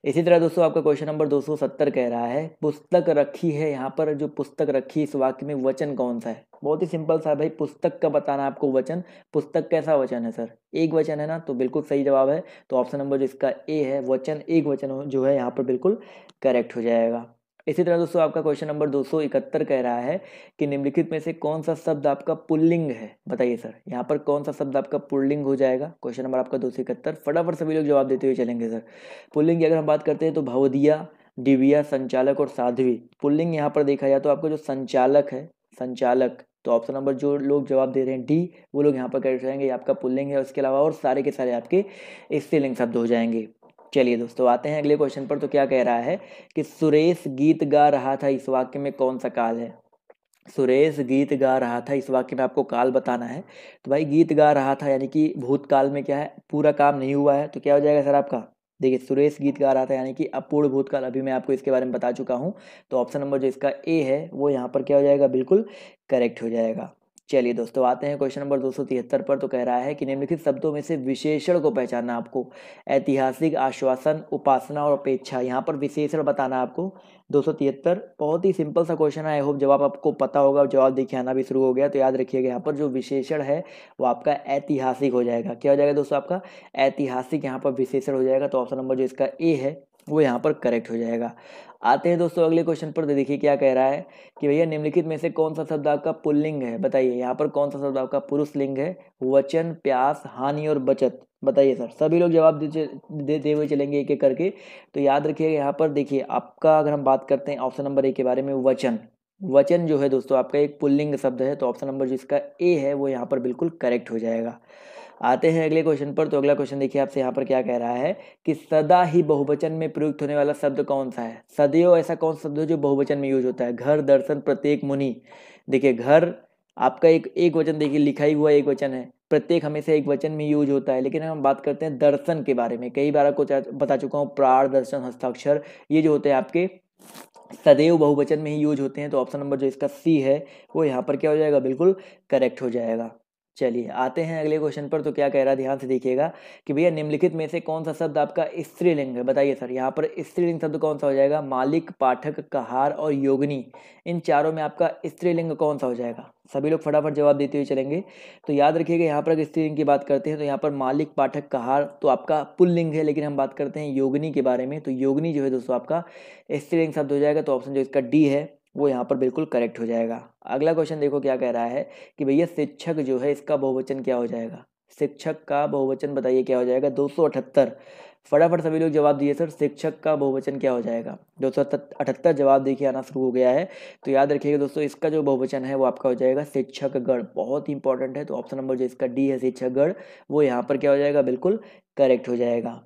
इसी तरह दोस्तों आपका क्वेश्चन नंबर 270 कह रहा है, पुस्तक रखी है, यहाँ पर जो पुस्तक रखी इस वाक्य में वचन कौन सा है। बहुत ही सिंपल सा है भाई, पुस्तक का बताना आपको वचन। पुस्तक कैसा वचन है सर, एक वचन है ना। तो बिल्कुल सही जवाब है। तो ऑप्शन नंबर जो इसका ए है, वचन एक वचन जो है यहाँ पर बिल्कुल करेक्ट हो जाएगा। इसी तरह दोस्तों आपका क्वेश्चन नंबर 271 कह रहा है कि निम्नलिखित में से कौन सा शब्द आपका पुल्लिंग है, बताइए सर। यहाँ पर कौन सा शब्द आपका पुल्लिंग हो जाएगा। क्वेश्चन नंबर आपका 271, फटाफट सभी लोग जवाब देते हुए चलेंगे सर। पुल्लिंग की अगर हम बात करते हैं तो भवदिया, दिव्या, संचालक और साध्वी। पुल्लिंग यहाँ पर देखा जाए तो आपका जो संचालक है, संचालक, तो ऑप्शन नंबर जो लोग जवाब दे रहे हैं डी, वो लोग यहाँ पर करेक्ट रहेंगे। ये आपका पुल्लिंग है। उसके अलावा और सारे के सारे आपके स्त्रीलिंग शब्द हो जाएंगे। चलिए दोस्तों आते हैं अगले क्वेश्चन पर। तो क्या कह रहा है कि सुरेश गीत गा रहा था, इस वाक्य में कौन सा काल है। सुरेश गीत गा रहा था, इस वाक्य में आपको काल बताना है। तो भाई गीत गा रहा था यानी कि भूतकाल में क्या है, पूरा काम नहीं हुआ है। तो क्या हो जाएगा सर आपका, देखिए सुरेश गीत गा रहा था यानी कि अपूर्ण भूतकाल, अभी मैं आपको इसके बारे में बता चुका हूँ। तो ऑप्शन नंबर जो इसका ए है वो यहाँ पर क्या हो जाएगा, बिल्कुल करेक्ट हो जाएगा। चलिए दोस्तों, आते हैं क्वेश्चन नंबर 273 पर। तो कह रहा है कि निम्नलिखित शब्दों में से विशेषण को पहचानना आपको। ऐतिहासिक, आश्वासन, उपासना और अपेक्षा, यहाँ पर विशेषण बताना आपको। 273 बहुत ही सिंपल सा क्वेश्चन है। आई होप जवाब आपको पता होगा, जवाब देखिए आना भी शुरू हो गया। तो याद रखिएगा, यहाँ पर जो विशेषण है वो आपका ऐतिहासिक हो जाएगा। क्या हो जाएगा दोस्तों? आपका ऐतिहासिक यहाँ पर विशेषण हो जाएगा। तो ऑप्शन नंबर जो इसका ए है वो यहाँ पर करेक्ट हो जाएगा। आते हैं दोस्तों अगले क्वेश्चन पर। तो देखिए क्या कह रहा है कि भैया निम्नलिखित में से कौन सा शब्द आपका पुल्लिंग है? बताइए, यहाँ पर कौन सा शब्द आपका पुरुष लिंग है? वचन, प्यास, हानि और बचत। बताइए सर। सभी लोग जवाब देते हुए चलेंगे एक एक करके। तो याद रखिएगा, यहाँ पर देखिए आपका, अगर हम बात करते हैं ऑप्शन नंबर ए के बारे में, वचन। वचन जो है दोस्तों आपका एक पुल्लिंग शब्द है। तो ऑप्शन नंबर जिसका ए है वो यहाँ पर बिल्कुल करेक्ट हो जाएगा। आते हैं अगले क्वेश्चन पर। तो अगला क्वेश्चन देखिए आपसे यहाँ पर क्या कह रहा है कि सदा ही बहुवचन में प्रयुक्त होने वाला शब्द कौन सा है? सदैव ऐसा कौन सा शब्द है जो बहुवचन में यूज होता है? घर, दर्शन, प्रत्येक, मुनि। देखिए घर आपका एक वचन, देखिए लिखा ही हुआ एक वचन है। प्रत्येक हमेशा एक वचन में यूज होता है। लेकिन हम बात करते हैं दर्शन के बारे में, कई बार आपको बता चुका हूँ, प्राण, दर्शन, हस्ताक्षर, ये जो होते हैं आपके सदैव बहुवचन में ही यूज होते हैं। तो ऑप्शन नंबर जो इसका सी है वो यहाँ पर क्या हो जाएगा? बिल्कुल करेक्ट हो जाएगा। चलिए आते हैं अगले क्वेश्चन पर। तो क्या कह रहा है, ध्यान से देखिएगा कि भैया निम्नलिखित में से कौन सा शब्द आपका स्त्रीलिंग है? बताइए सर। यहाँ पर स्त्रीलिंग शब्द कौन सा हो जाएगा? मालिक, पाठक, कहार और योगिनी, इन चारों में आपका स्त्रीलिंग कौन सा हो जाएगा? सभी लोग फटाफट जवाब देते हुए चलेंगे। तो याद रखिएगा, यहाँ पर अगर स्त्रीलिंग की बात करते हैं तो यहाँ पर मालिक, पाठक, कहार तो आपका पुल्लिंग है। लेकिन हम बात करते हैं योगिनी के बारे में, तो योगिनी जो है दोस्तों आपका स्त्रीलिंग शब्द हो जाएगा। तो ऑप्शन जो इसका डी है वो यहाँ पर बिल्कुल करेक्ट हो जाएगा। अगला क्वेश्चन देखो क्या कह रहा है कि भैया शिक्षक जो है इसका बहुवचन क्या हो जाएगा? शिक्षक का बहुवचन बताइए क्या हो जाएगा? 278। फटाफट सभी लोग जवाब दिए सर। शिक्षक का बहुवचन क्या हो जाएगा? 278 जवाब देखिए आना शुरू हो गया है। तो याद रखिएगा दोस्तों, इसका जो बहुवचन है वो आपका हो जाएगा शिक्षकगण। बहुत ही इंपॉर्टेंट है। तो ऑप्शन नंबर जो इसका डी है शिक्षकगण, वो यहाँ पर क्या हो जाएगा? बिल्कुल करेक्ट हो जाएगा।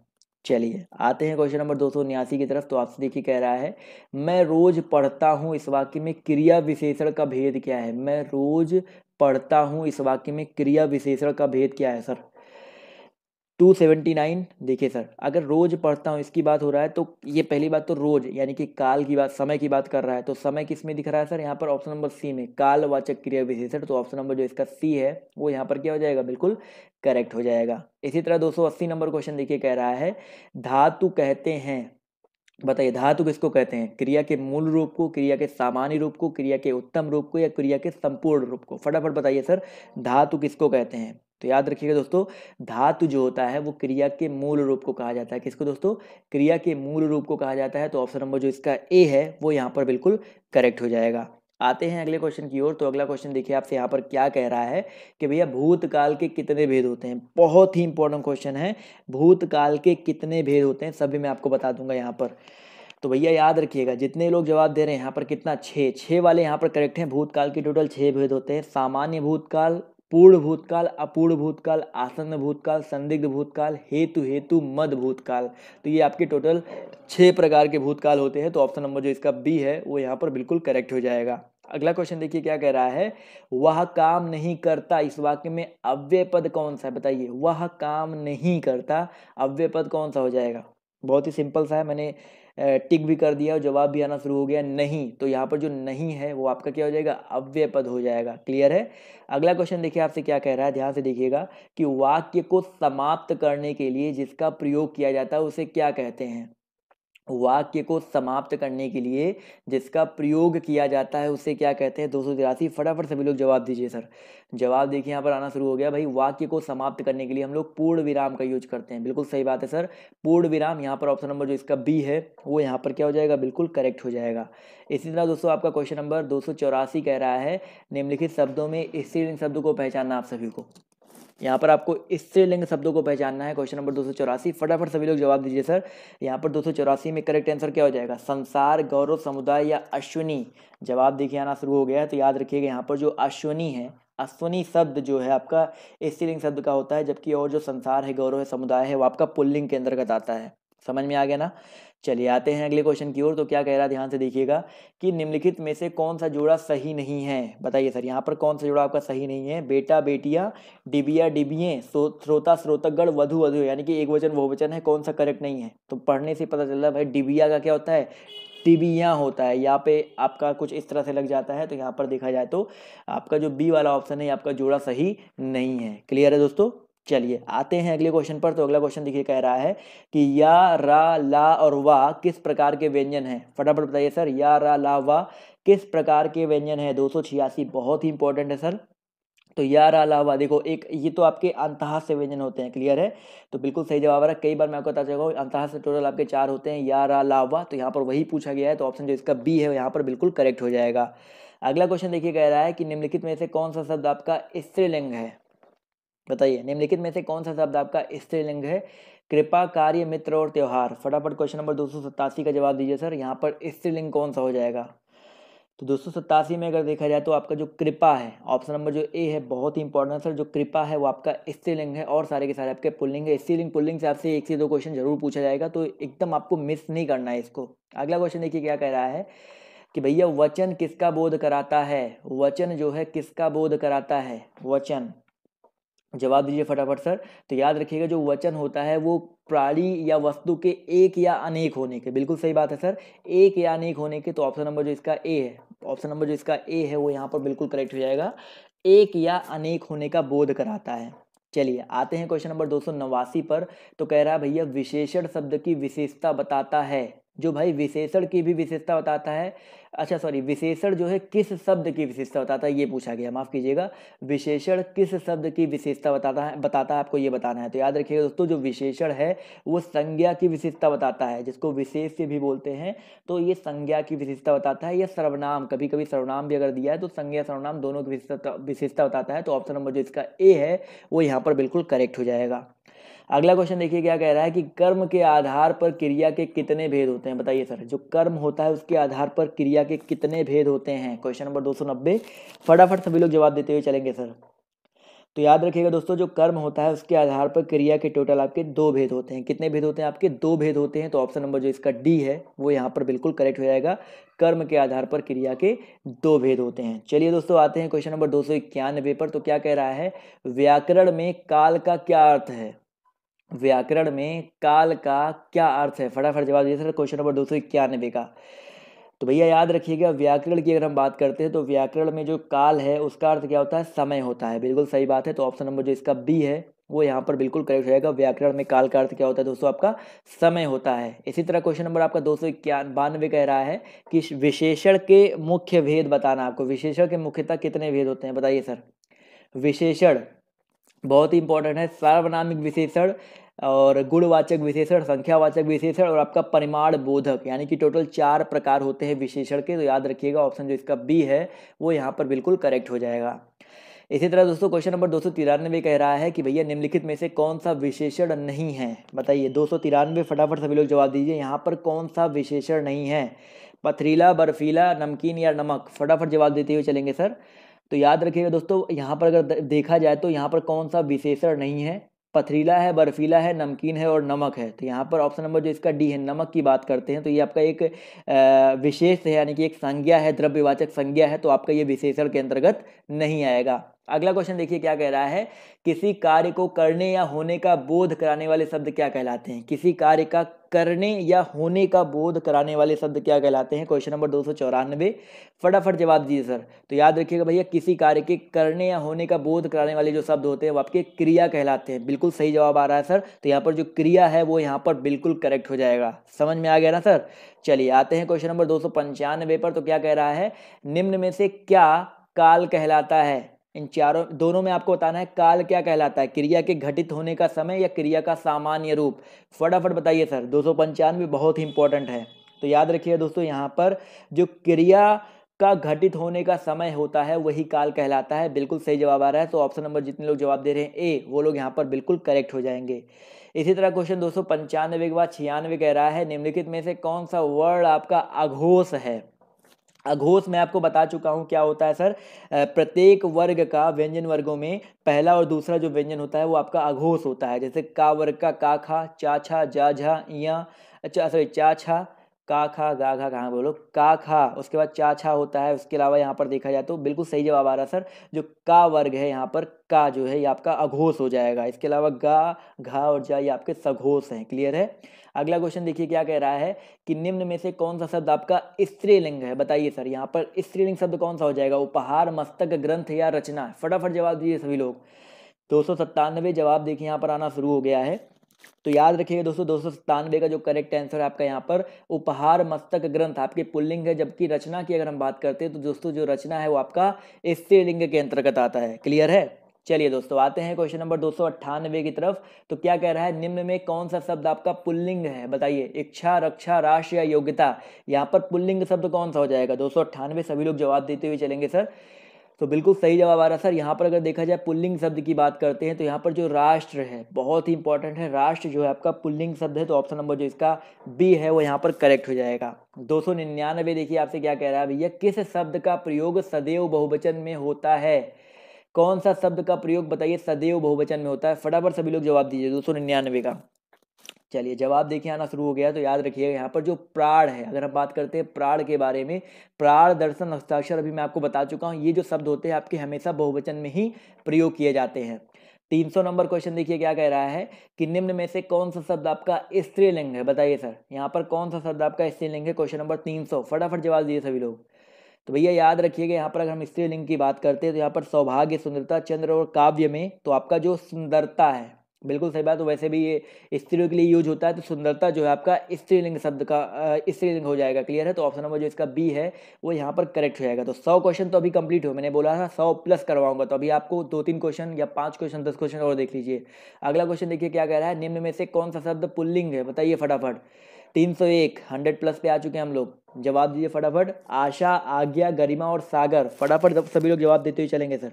चलिए आते हैं क्वेश्चन नंबर 279 की तरफ। तो आपसे देखिए कह रहा है मैं रोज पढ़ता हूँ, इस वाक्य में क्रिया विशेषण का भेद क्या है? मैं रोज पढ़ता हूँ, इस वाक्य में क्रिया विशेषण का भेद क्या है सर? 279। देखिए सर, अगर रोज पढ़ता हूँ इसकी बात हो रहा है तो ये पहली बात तो रोज यानी कि काल की बात, समय की बात कर रहा है। तो समय किस में दिख रहा है सर? यहाँ पर ऑप्शन नंबर सी में, कालवाचक क्रिया विशेषण। तो ऑप्शन नंबर जो इसका सी है वो यहाँ पर क्या हो जाएगा? बिल्कुल करेक्ट हो जाएगा। इसी तरह 280 नंबर क्वेश्चन देखिए कह रहा है धातु कहते हैं। बताइए धातु किसको कहते हैं? क्रिया के मूल रूप को, क्रिया के सामान्य रूप को, क्रिया के उत्तम रूप को, या क्रिया के संपूर्ण रूप को? फटाफट बताइए सर, धातु किसको कहते हैं? तो याद रखिएगा दोस्तों, धातु जो होता है वो क्रिया के मूल रूप को कहा जाता है। किसको दोस्तों? क्रिया के मूल रूप को कहा जाता है। तो ऑप्शन नंबर जो इसका ए है वो यहाँ पर बिल्कुल करेक्ट हो जाएगा। आते हैं अगले क्वेश्चन की ओर। तो अगला क्वेश्चन देखिए आपसे यहाँ पर क्या कह रहा है कि भैया भूतकाल के कितने भेद होते हैं? बहुत ही इंपॉर्टेंट क्वेश्चन है। भूतकाल के कितने भेद होते हैं सभी मैं आपको बता दूंगा यहाँ पर। तो भैया याद रखिएगा, जितने लोग जवाब दे रहे हैं यहाँ पर कितना, 6 वाले यहाँ पर करेक्ट हैं। भूतकाल के टोटल 6 भेद होते हैं। सामान्य भूतकाल, पूर्ण भूतकाल, अपूर्ण भूतकाल, आसन्न भूतकाल, संदिग्ध भूतकाल, हेतु हेतु, मद भूतकाल। तो ये आपके टोटल 6 प्रकार के भूतकाल होते हैं। तो ऑप्शन नंबर जो इसका बी है वो यहाँ पर बिल्कुल करेक्ट हो जाएगा। अगला क्वेश्चन देखिए क्या कह रहा है, वह काम नहीं करता, इस वाक्य में अव्यय पद कौन सा है? बताइए, वह काम नहीं करता, अव्यय पद कौन सा हो जाएगा? बहुत ही सिंपल सा है, मैंने टिक भी कर दिया और जवाब भी आना शुरू हो गया, नहीं। तो यहाँ पर जो नहीं है वो आपका क्या हो जाएगा? अव्यय पद हो जाएगा। क्लियर है? अगला क्वेश्चन देखिए आपसे क्या कह रहा है, ध्यान से देखिएगा कि वाक्य को समाप्त करने के लिए जिसका प्रयोग किया जाता है उसे क्या कहते हैं? वाक्य को समाप्त करने के लिए जिसका प्रयोग किया जाता है उसे क्या कहते हैं? 283। फटाफट सभी लोग जवाब दीजिए सर। जवाब देखिए यहाँ पर आना शुरू हो गया। भाई वाक्य को समाप्त करने के लिए हम लोग पूर्ण विराम का यूज करते हैं। बिल्कुल सही बात है सर, पूर्ण विराम। यहाँ पर ऑप्शन नंबर जो इसका बी है वो यहाँ पर क्या हो जाएगा? बिल्कुल करेक्ट हो जाएगा। इसी तरह दोस्तों आपका क्वेश्चन नंबर 284 कह रहा है निम्नलिखित शब्दों में स्त्रीलिंग शब्द को पहचानना। आप सभी को यहाँ पर आपको स्त्रीलिंग शब्दों को पहचानना है। क्वेश्चन नंबर 284, फटाफट सभी लोग जवाब दीजिए सर। यहाँ पर 284 में करेक्ट आंसर क्या हो जाएगा? संसार, गौरव, समुदाय या अश्विनी। जवाब देखिए आना शुरू हो गया है। तो याद रखिएगा यहाँ पर जो अश्विनी है, अश्विनी शब्द जो है आपका स्त्रीलिंग शब्द का होता है, जबकि और जो संसार है, गौरव है, समुदाय है वो आपका पुल्लिंग के अंतर्गत आता है। समझ में आ गया ना? चलिए आते हैं अगले क्वेश्चन की ओर। तो क्या कह रहा है, ध्यान से देखिएगा कि निम्नलिखित में से कौन सा जोड़ा सही नहीं है? बताइए सर, यहाँ पर कौन सा जोड़ा आपका सही नहीं है? बेटा बेटियां, डिबिया डिबिये, श्रोता श्रोतगण, वधु वधु, यानी कि एक वचन बहुवचन है, कौन सा करेक्ट नहीं है? तो पढ़ने से पता चल रहा है भाई डिबिया का क्या होता है? टीबियाँ होता है, यहाँ पे आपका कुछ इस तरह से लग जाता है। तो यहाँ पर देखा जाए तो आपका जो बी वाला ऑप्शन है आपका जोड़ा सही नहीं है। क्लियर है दोस्तों। चलिए आते हैं अगले क्वेश्चन पर। तो अगला क्वेश्चन देखिए कह रहा है कि या, रा, ला और वाह किस प्रकार के व्यंजन हैं। फटाफट बताइए सर, या, रा, ला, वाह किस प्रकार के व्यंजन है। 286 बहुत ही इंपॉर्टेंट है सर। तो या, रा, ला, वाह देखो, एक ये तो आपके अंतः से व्यंजन होते हैं। क्लियर है। तो बिल्कुल सही जवाब आ रहा है। कई बार मैं आपको बता चुका हूँ, अंतः से टोटल आपके 4 होते हैं, या, रा, ला, वाह। तो यहाँ पर वही पूछा गया है, तो ऑप्शन जो इसका बी है यहाँ पर बिल्कुल करेक्ट हो जाएगा। अगला क्वेश्चन देखिए कह रहा है कि निम्नलिखित में से कौन सा शब्द आपका स्त्रीलिंग है। बताइए निम्नलिखित में से कौन सा शब्द आपका स्त्रीलिंग है। कृपा, कार्य, मित्र और त्योहार। फटाफट क्वेश्चन नंबर 287 का जवाब दीजिए सर, यहाँ पर स्त्रीलिंग कौन सा हो जाएगा। तो 287 में अगर देखा जाए तो आपका जो कृपा है, ऑप्शन नंबर जो ए है, बहुत ही इंपॉर्टेंट सर। जो कृपा है वो आपका स्त्रीलिंग है और सारे के सारे आपके पुल्लिंग है। स्त्रीलिंग पुल्लिंग से आपसे 1 से 2 क्वेश्चन जरूर पूछा जाएगा, तो एकदम आपको मिस नहीं करना है इसको। अगला क्वेश्चन देखिए क्या कह रहा है कि भैया वचन किसका बोध कराता है। वचन जो है किसका बोध कराता है, वचन। जवाब दीजिए फटाफट सर। तो याद रखिएगा जो वचन होता है वो प्राणी या वस्तु के एक या अनेक होने के, बिल्कुल सही बात है सर, एक या अनेक होने के। तो ऑप्शन नंबर जो इसका ए है, ऑप्शन नंबर जो इसका ए है वो यहाँ पर बिल्कुल करेक्ट हो जाएगा। एक या अनेक होने का बोध कराता है। चलिए आते हैं क्वेश्चन नंबर 289 पर। तो कह रहा है भैया विशेषण शब्द की विशेषता बताता है। जो भाई विशेषण की भी विशेषता बताता है, अच्छा सॉरी, विशेषण जो है किस शब्द की विशेषता बताता है ये पूछा गया, माफ कीजिएगा। विशेषण किस शब्द की विशेषता बताता है आपको ये बताना है। तो याद रखिएगा दोस्तों, जो विशेषण है वो संज्ञा की विशेषता बताता है, जिसको विशेष से भी बोलते हैं। तो ये संज्ञा की विशेषता बताता है। या सर्वनाम, कभी कभी सर्वनाम भी अगर दिया है तो संज्ञा सर्वनाम दोनों की विशेषता बताता है। तो ऑप्शन नंबर जो इसका ए है वो यहाँ पर बिल्कुल करेक्ट हो जाएगा। अगला क्वेश्चन देखिए क्या कह रहा है कि कर्म के आधार पर क्रिया के कितने भेद होते हैं। बताइए सर, जो कर्म होता है उसके आधार पर क्रिया के कितने भेद होते हैं। Question number 290। फटाफट सभी लोग जवाब देते हुए चलेंगे सर। तो याद रखिएगा दोस्तों, जो कर्म होता है उसके आधार पर क्रिया के टोटल आपके 2 भेद होते हैं। कितने भेद होते हैं आपके, 2 भेद होते हैं। तो ऑप्शन नंबर जो इसका डी है वो यहाँ पर बिल्कुल करेक्ट हो जाएगा। कर्म के आधार पर क्रिया के 2 भेद होते हैं। चलिए दोस्तों आते हैं क्वेश्चन नंबर 291 पर। तो क्या कह रहा है, व्याकरण में काल का क्या अर्थ है। व्याकरण में काल का क्या अर्थ है। फटाफट जवाब दीजिए सर क्वेश्चन नंबर 291 का। तो भैया याद रखिएगा, व्याकरण की अगर हम बात करते हैं तो व्याकरण में जो काल है उसका अर्थ क्या होता है, समय होता है। बिल्कुल सही बात है। तो ऑप्शन नंबर जो इसका बी है वो यहाँ पर बिल्कुल करेक्ट हो जाएगा। व्याकरण में काल का अर्थ क्या होता है दोस्तों, आपका समय होता है। इसी तरह क्वेश्चन नंबर आपका 292 कह रहा है कि विशेषण के मुख्य भेद बताना। आपको विशेषण के मुख्यतः कितने भेद होते हैं बताइए सर। विशेषण बहुत ही इंपॉर्टेंट है। सार्वनामिक विशेषण और गुणवाचक विशेषण, संख्यावाचक विशेषण और आपका परिमाण बोधक, यानी कि टोटल 4 प्रकार होते हैं विशेषण के। तो याद रखिएगा ऑप्शन जो इसका बी है वो यहाँ पर बिल्कुल करेक्ट हो जाएगा। इसी तरह दोस्तों क्वेश्चन नंबर 293 कह रहा है कि भैया निम्नलिखित में से कौन सा विशेषण नहीं है। बताइए 293, फटाफट सभी लोग जवाब दीजिए, यहाँ पर कौन सा विशेषण नहीं है। पथरीला, बर्फीला, नमकीन या नमक। फटाफट जवाब देते हुए चलेंगे सर। तो याद रखिएगा दोस्तों, यहाँ पर अगर देखा जाए तो यहाँ पर कौन सा विशेषण नहीं है। पथरीला है, बर्फीला है, नमकीन है और नमक है। तो यहाँ पर ऑप्शन नंबर जो इसका डी है, नमक की बात करते हैं तो ये आपका एक विशेष है, यानी कि एक संज्ञा है, द्रव्यवाचक संज्ञा है। तो आपका ये विशेषण के अंतर्गत नहीं आएगा। अगला क्वेश्चन देखिए क्या कह रहा है, किसी कार्य को करने या होने का बोध कराने वाले शब्द क्या कहलाते हैं। किसी कार्य का करने या होने का बोध कराने वाले शब्द क्या कहलाते हैं। क्वेश्चन नंबर 294, फटाफट जवाब दीजिए सर। तो याद रखिएगा भैया, किसी कार्य के करने या होने का बोध कराने वाले जो शब्द होते हैं वो आपके क्रिया कहलाते हैं। बिल्कुल सही जवाब आ रहा है सर। तो यहाँ पर जो क्रिया है वो यहाँ पर बिल्कुल करेक्ट हो जाएगा। समझ में आ गया ना सर। चलिए आते हैं क्वेश्चन नंबर 295 पर। तो क्या कह रहा है, निम्न में से क्या काल कहलाता है। इन चारों दोनों में आपको बताना है काल क्या कहलाता है, क्रिया के घटित होने का समय या क्रिया का सामान्य रूप। फटाफट बताइए सर। 295 बहुत ही इंपॉर्टेंट है। तो याद रखिए दोस्तों, यहाँ पर जो क्रिया का घटित होने का समय होता है वही काल कहलाता है। बिल्कुल सही जवाब आ रहा है। तो ऑप्शन नंबर जितने लोग जवाब दे रहे हैं ए, वो लोग यहाँ पर बिल्कुल करेक्ट हो जाएंगे। इसी तरह क्वेश्चन 295 के बाद 96 कह रहा है, निम्नलिखित में से कौन सा वर्ड आपका अघोष है। अघोष मैं आपको बता चुका हूं क्या होता है सर। प्रत्येक वर्ग का व्यंजन वर्गों में पहला और दूसरा जो व्यंजन होता है वो आपका अघोष होता है। जैसे का वर्ग का का, खा, चा, छा, जा, झा, इया, अच्छा सॉरी, चा, छा, का खा गा घा कहाँ बोलो, का खा, उसके बाद चा छा होता है। उसके अलावा यहाँ पर देखा जाए तो बिल्कुल सही जवाब आ रहा है सर, जो का वर्ग है यहाँ पर का जो है ये आपका अघोष हो जाएगा। इसके अलावा गा घा और जा ये आपके सघोष हैं। क्लियर है। अगला क्वेश्चन देखिए क्या कह रहा है कि निम्न में से कौन सा शब्द आपका स्त्रीलिंग है, बताइए सर। यहाँ पर स्त्रीलिंग शब्द कौन सा हो जाएगा, उपहार, मस्तक, ग्रंथ या रचना। फटाफट जवाब दीजिए सभी लोग। 297 जवाब देखिए यहाँ पर आना शुरू हो गया है। तो याद रखिएगा दोस्तों, 297 का जो करेक्ट आंसर है आपका यहाँ पर उपहार, मस्तक, ग्रंथ आपके पुल्लिंग है, जबकि रचना की अगर हम बात करते हैं तो दोस्तों जो रचना है वो आपका स्त्रीलिंग के अंतर्गत आता है। क्लियर है। चलिए दोस्तों आते हैं क्वेश्चन नंबर 298 की तरफ। तो क्या कह रहा है, निम्न में कौन सा शब्द आपका पुल्लिंग है, बताइए। इच्छा, रक्षा, राष्ट्र या योग्यता। यहाँ पर पुल्लिंग शब्द कौन सा हो जाएगा। 298 सभी लोग जवाब देते हुए चलेंगे सर। तो बिल्कुल सही जवाब आ रहा है सर। यहाँ पर अगर देखा जाए पुल्लिंग शब्द की बात करते हैं तो यहाँ पर जो राष्ट्र है बहुत ही इंपॉर्टेंट है। राष्ट्र जो है आपका पुल्लिंग शब्द है, तो ऑप्शन नंबर जो इसका बी है वो यहाँ पर करेक्ट हो जाएगा। 299 देखिए आपसे क्या कह रहा है भैया, किस शब्द का प्रयोग सदैव बहुवचन में होता है। कौन सा शब्द का प्रयोग बताइए सदैव बहुवचन में होता है। फटाफट सभी लोग जवाब दीजिए 299 का। चलिए जवाब देखिए आना शुरू हो गया। तो याद रखिएगा यहाँ पर जो प्राण है, अगर हम बात करते हैं प्राण के बारे में, प्राण, दर्शन, हस्ताक्षर अभी मैं आपको बता चुका हूँ, ये जो शब्द होते हैं आपके हमेशा बहुवचन में ही प्रयोग किए जाते हैं। 300 नंबर क्वेश्चन देखिए क्या कह रहा है कि निम्न में से कौन सा शब्द आपका स्त्रीलिंग है, बताइए सर। यहाँ पर कौन सा शब्द आपका स्त्रीलिंग है, क्वेश्चन नंबर 300। फटाफट जवाब दिए सभी लोग। तो भैया याद रखिएगा यहाँ पर अगर हम स्त्रीलिंग की बात करते हैं तो यहाँ पर सौभाग्य, सुंदरता, चंद्र और काव्य में तो आपका जो सुंदरता है, बिल्कुल सही बात। तो वैसे भी ये स्त्रियों के लिए यूज होता है, तो सुंदरता जो है आपका स्त्रीलिंग शब्द का स्त्रीलिंग हो जाएगा। क्लियर है। तो ऑप्शन नंबर जो इसका बी है वो यहाँ पर करेक्ट हो जाएगा। तो 100 क्वेश्चन तो अभी कंप्लीट हो, मैंने बोला था 100 प्लस करवाऊंगा, तो अभी आपको 2-3 क्वेश्चन या 5 क्वेश्चन 10 क्वेश्चन और देख लीजिए। अगला क्वेश्चन देखिए क्या कह रहा है, निम्न में से कौन सा शब्द पुल्लिंग है, बताइए फटाफट। 301 100 प्लस पे आ चुके हैं हम लोग, जवाब दीजिए फटाफट। आशा, आज्ञा, गरिमा और सागर। फटाफट सभी लोग जवाब देते हुए चलेंगे सर।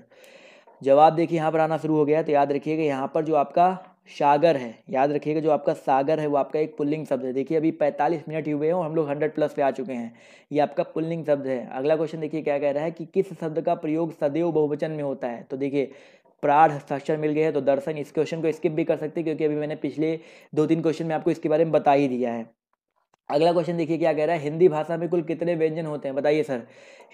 जवाब देखिए यहाँ पर आना शुरू हो गया है। तो याद रखिएगा यहाँ पर जो आपका सागर है, याद रखिएगा जो आपका सागर है वो आपका एक पुल्लिंग शब्द है। देखिए अभी 45 मिनट हुए हैं और हम लोग 100 प्लस पे आ चुके हैं, ये आपका पुल्लिंग शब्द है। अगला क्वेश्चन देखिए क्या कह रहा है कि किस शब्द का प्रयोग सदैव बहुवचन में होता है। तो देखिए प्राण, हस्ताक्षर मिल गए हैं, तो दर्शन, इस क्वेश्चन को स्किप भी कर सकते हैं क्योंकि अभी मैंने पिछले 2-3 क्वेश्चन में आपको इसके बारे में बता ही दिया है। अगला क्वेश्चन देखिए क्या कह रहा है, हिंदी भाषा में कुल कितने व्यंजन होते हैं, बताइए सर।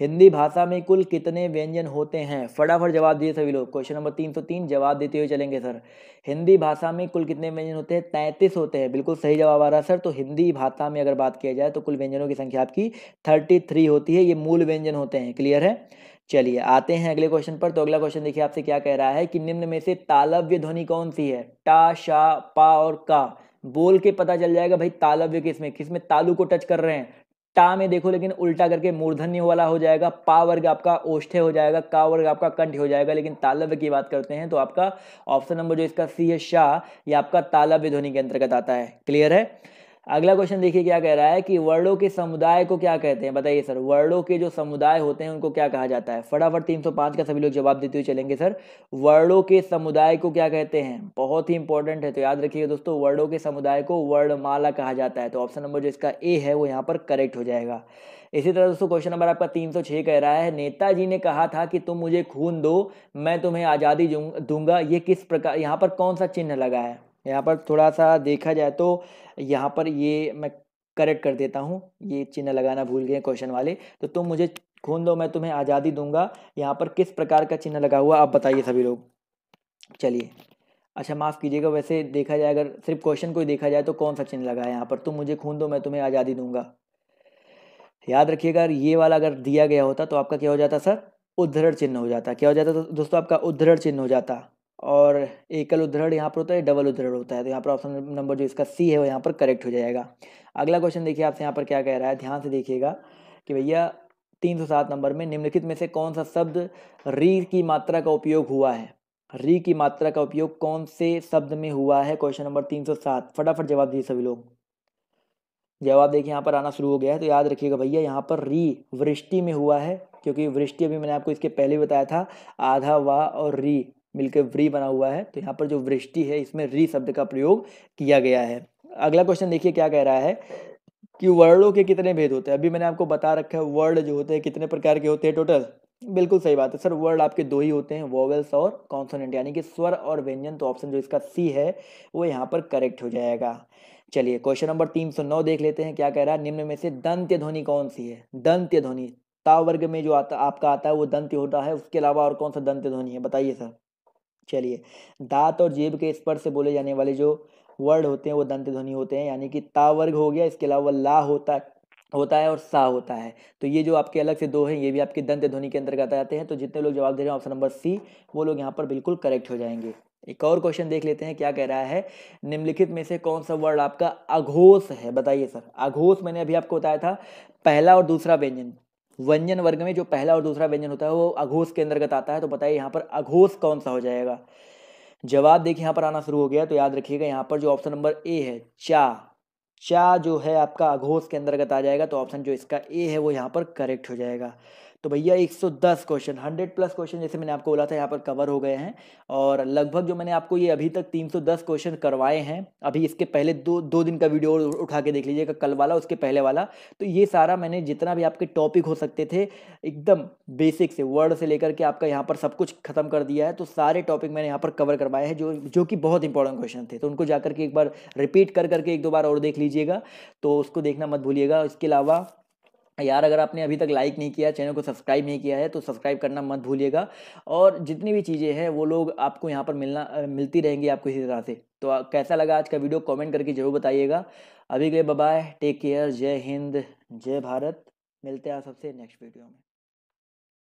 हिंदी भाषा में कुल कितने व्यंजन होते हैं, फटाफट जवाब दिए सभी लोग। क्वेश्चन नंबर 303 जवाब देते हुए चलेंगे सर। हिंदी भाषा में कुल कितने व्यंजन होते हैं, 33 होते हैं। बिल्कुल सही जवाब आ रहा है सर। तो हिंदी भाषा में अगर बात किया जाए तो कुल व्यंजनों की संख्या आपकी 33 होती है, ये मूल व्यंजन होते हैं। क्लियर है। चलिए आते हैं अगले क्वेश्चन पर। तो अगला क्वेश्चन देखिए आपसे क्या कह रहा है कि निम्न में से तालव्य ध्वनि कौन सी है। टा, शा, पा और का। बोल के पता चल जाएगा भाई तालव्य किसमें, किसमें तालु को टच कर रहे हैं। टा में देखो लेकिन उल्टा करके मूर्धन्य वाला हो जाएगा, पा वर्ग आपका ओष्ठ्य हो जाएगा, का वर्ग आपका कंठ हो जाएगा। लेकिन तालव्य की बात करते हैं तो आपका ऑप्शन नंबर जो इसका सी है शाह, ये आपका तालव्य ध्वनि के अंतर्गत आता है। क्लियर है। अगला क्वेश्चन देखिए क्या कह रहा है कि वर्णों के समुदाय को क्या कहते हैं, बताइए सर। वर्णों के जो समुदाय होते हैं उनको क्या कहा जाता है। फटाफट 305 का सभी लोग जवाब देते हुए चलेंगे सर। वर्णों के समुदाय को क्या कहते हैं, बहुत ही इंपॉर्टेंट है। तो याद रखिएगा दोस्तों, वर्णों के समुदाय को वर्णमाला कहा जाता है। तो ऑप्शन नंबर जो इसका ए है वो यहाँ पर करेक्ट हो जाएगा। इसी तरह दोस्तों क्वेश्चन नंबर आपका 306 कह रहा है, नेताजी ने कहा था कि तुम मुझे खून दो मैं तुम्हें आज़ादी दूंगा, ये किस प्रकार, यहाँ पर कौन सा चिन्ह लगा है। यहाँ पर थोड़ा सा देखा जाए तो यहाँ पर ये मैं करेक्ट कर देता हूँ, ये चिन्ह लगाना भूल गए क्वेश्चन वाले। तो तुम मुझे खून दो मैं तुम्हें आज़ादी दूंगा, यहाँ पर किस प्रकार का चिन्ह लगा हुआ आप बताइए सभी लोग। चलिए अच्छा माफ़ कीजिएगा, वैसे देखा जाए अगर सिर्फ क्वेश्चन को ही देखा जाए तो कौन सा चिन्ह लगा है यहाँ पर, तुम मुझे खून दो मैं तुम्हें आज़ादी दूंगा। याद रखिएगा ये वाला अगर दिया गया होता तो आपका क्या हो जाता सर, उद्धरण चिन्ह हो जाता। क्या हो जाता तो दोस्तों आपका उद्धरण चिन्ह हो जाता। और एकल उद्धरण यहाँ पर होता है, डबल उद्धरण होता है। तो यहाँ पर ऑप्शन नंबर जो इसका सी है वो यहाँ पर करेक्ट हो जाएगा। अगला क्वेश्चन देखिए आपसे यहाँ पर क्या कह रहा है, ध्यान से देखिएगा कि भैया 307 नंबर में निम्नलिखित में से कौन सा शब्द री की मात्रा का उपयोग हुआ है। री की मात्रा का उपयोग कौन से शब्द में हुआ है, क्वेश्चन नंबर 307। फटाफट जवाब दीजिए सभी लोग। जवाब देखिए यहाँ पर आना शुरू हो गया है। तो याद रखिएगा भैया यहाँ पर री वृष्टि में हुआ है, क्योंकि वृष्टि अभी मैंने आपको इसके पहले बताया था, आधा वा और री मिलकर व्री बना हुआ है। तो यहाँ पर जो वृष्टि है इसमें री शब्द का प्रयोग किया गया है। अगला क्वेश्चन देखिए क्या कह रहा है कि वर्णों के कितने भेद होते हैं। अभी मैंने आपको बता रखा है वर्ण जो होते हैं कितने प्रकार के होते हैं टोटल। बिल्कुल सही बात है सर, वर्ड आपके 2 ही होते हैं, वोवेल्स और कॉन्सोनेंट, यानी कि स्वर और व्यंजन। तो ऑप्शन जो इसका सी है वो यहाँ पर करेक्ट हो जाएगा। चलिए क्वेश्चन नंबर 309 देख लेते हैं, क्या कह रहा है। निम्न में से दंत्य ध्वनि कौन सी है। दंत्य ध्वनि, ता वर्ग में जो आता आपका आता है वो दंत्य होता है, उसके अलावा और कौन सा दंत्य ध्वनि है, बताइए सर। चलिए, दांत और जीभ के स्पर्श से बोले जाने वाले जो वर्ड होते हैं वो दंत्य ध्वनि होते हैं, यानी कि ता वर्ग हो गया, इसके अलावा ला होता है और सा होता है। तो ये जो आपके अलग से दो हैं ये भी आपके दंत्य ध्वनि के अंतर्गत आते हैं। तो जितने लोग जवाब दे रहे हैं ऑप्शन नंबर सी, वो लोग यहाँ पर बिल्कुल करेक्ट हो जाएंगे। एक और क्वेश्चन देख लेते हैं, क्या कह रहा है। निम्नलिखित में से कौन सा वर्ड आपका अघोष है, बताइए सर। अघोष मैंने अभी आपको बताया था, पहला और दूसरा व्यंजन, व्यंजन वर्ग में जो पहला और दूसरा व्यंजन होता है वो अघोष के अंतर्गत आता है। तो बताइए यहाँ पर अघोष कौन सा हो जाएगा। जवाब देखिए यहाँ पर आना शुरू हो गया, तो याद रखिएगा यहाँ पर जो ऑप्शन नंबर ए है, चा, चा जो है आपका अघोष के अंतर्गत आ जाएगा। तो ऑप्शन जो इसका ए है वो यहाँ पर करेक्ट हो जाएगा। तो भैया 110 क्वेश्चन, 100 प्लस क्वेश्चन जैसे मैंने आपको बोला था यहाँ पर कवर हो गए हैं। और लगभग जो मैंने आपको ये अभी तक 310 क्वेश्चन करवाए हैं, अभी इसके पहले दो दिन का वीडियो उठा के देख लीजिएगा, कल वाला उसके पहले वाला। तो ये सारा मैंने जितना भी आपके टॉपिक हो सकते थे एकदम बेसिक से वर्ड से लेकर के आपका यहाँ पर सब कुछ खत्म कर दिया है। तो सारे टॉपिक मैंने यहाँ पर कवर करवाए हैं जो कि बहुत इंपॉर्टेंट क्वेश्चन थे। तो उनको जाकर के एक बार रिपीट कर करके एक दो बार और देख लीजिएगा, तो उसको देखना मत भूलिएगा। इसके अलावा यार अगर आपने अभी तक लाइक नहीं किया, चैनल को सब्सक्राइब नहीं किया है तो सब्सक्राइब करना मत भूलिएगा। और जितनी भी चीज़ें हैं वो लोग आपको यहाँ पर मिलती रहेंगी आपको इसी तरह से। तो कैसा लगा आज का वीडियो कमेंट करके जरूर बताइएगा। अभी के लिए बाय बाय, टेक केयर, जय हिंद, जय भारत। मिलते हैं आप सबसे नेक्स्ट वीडियो में।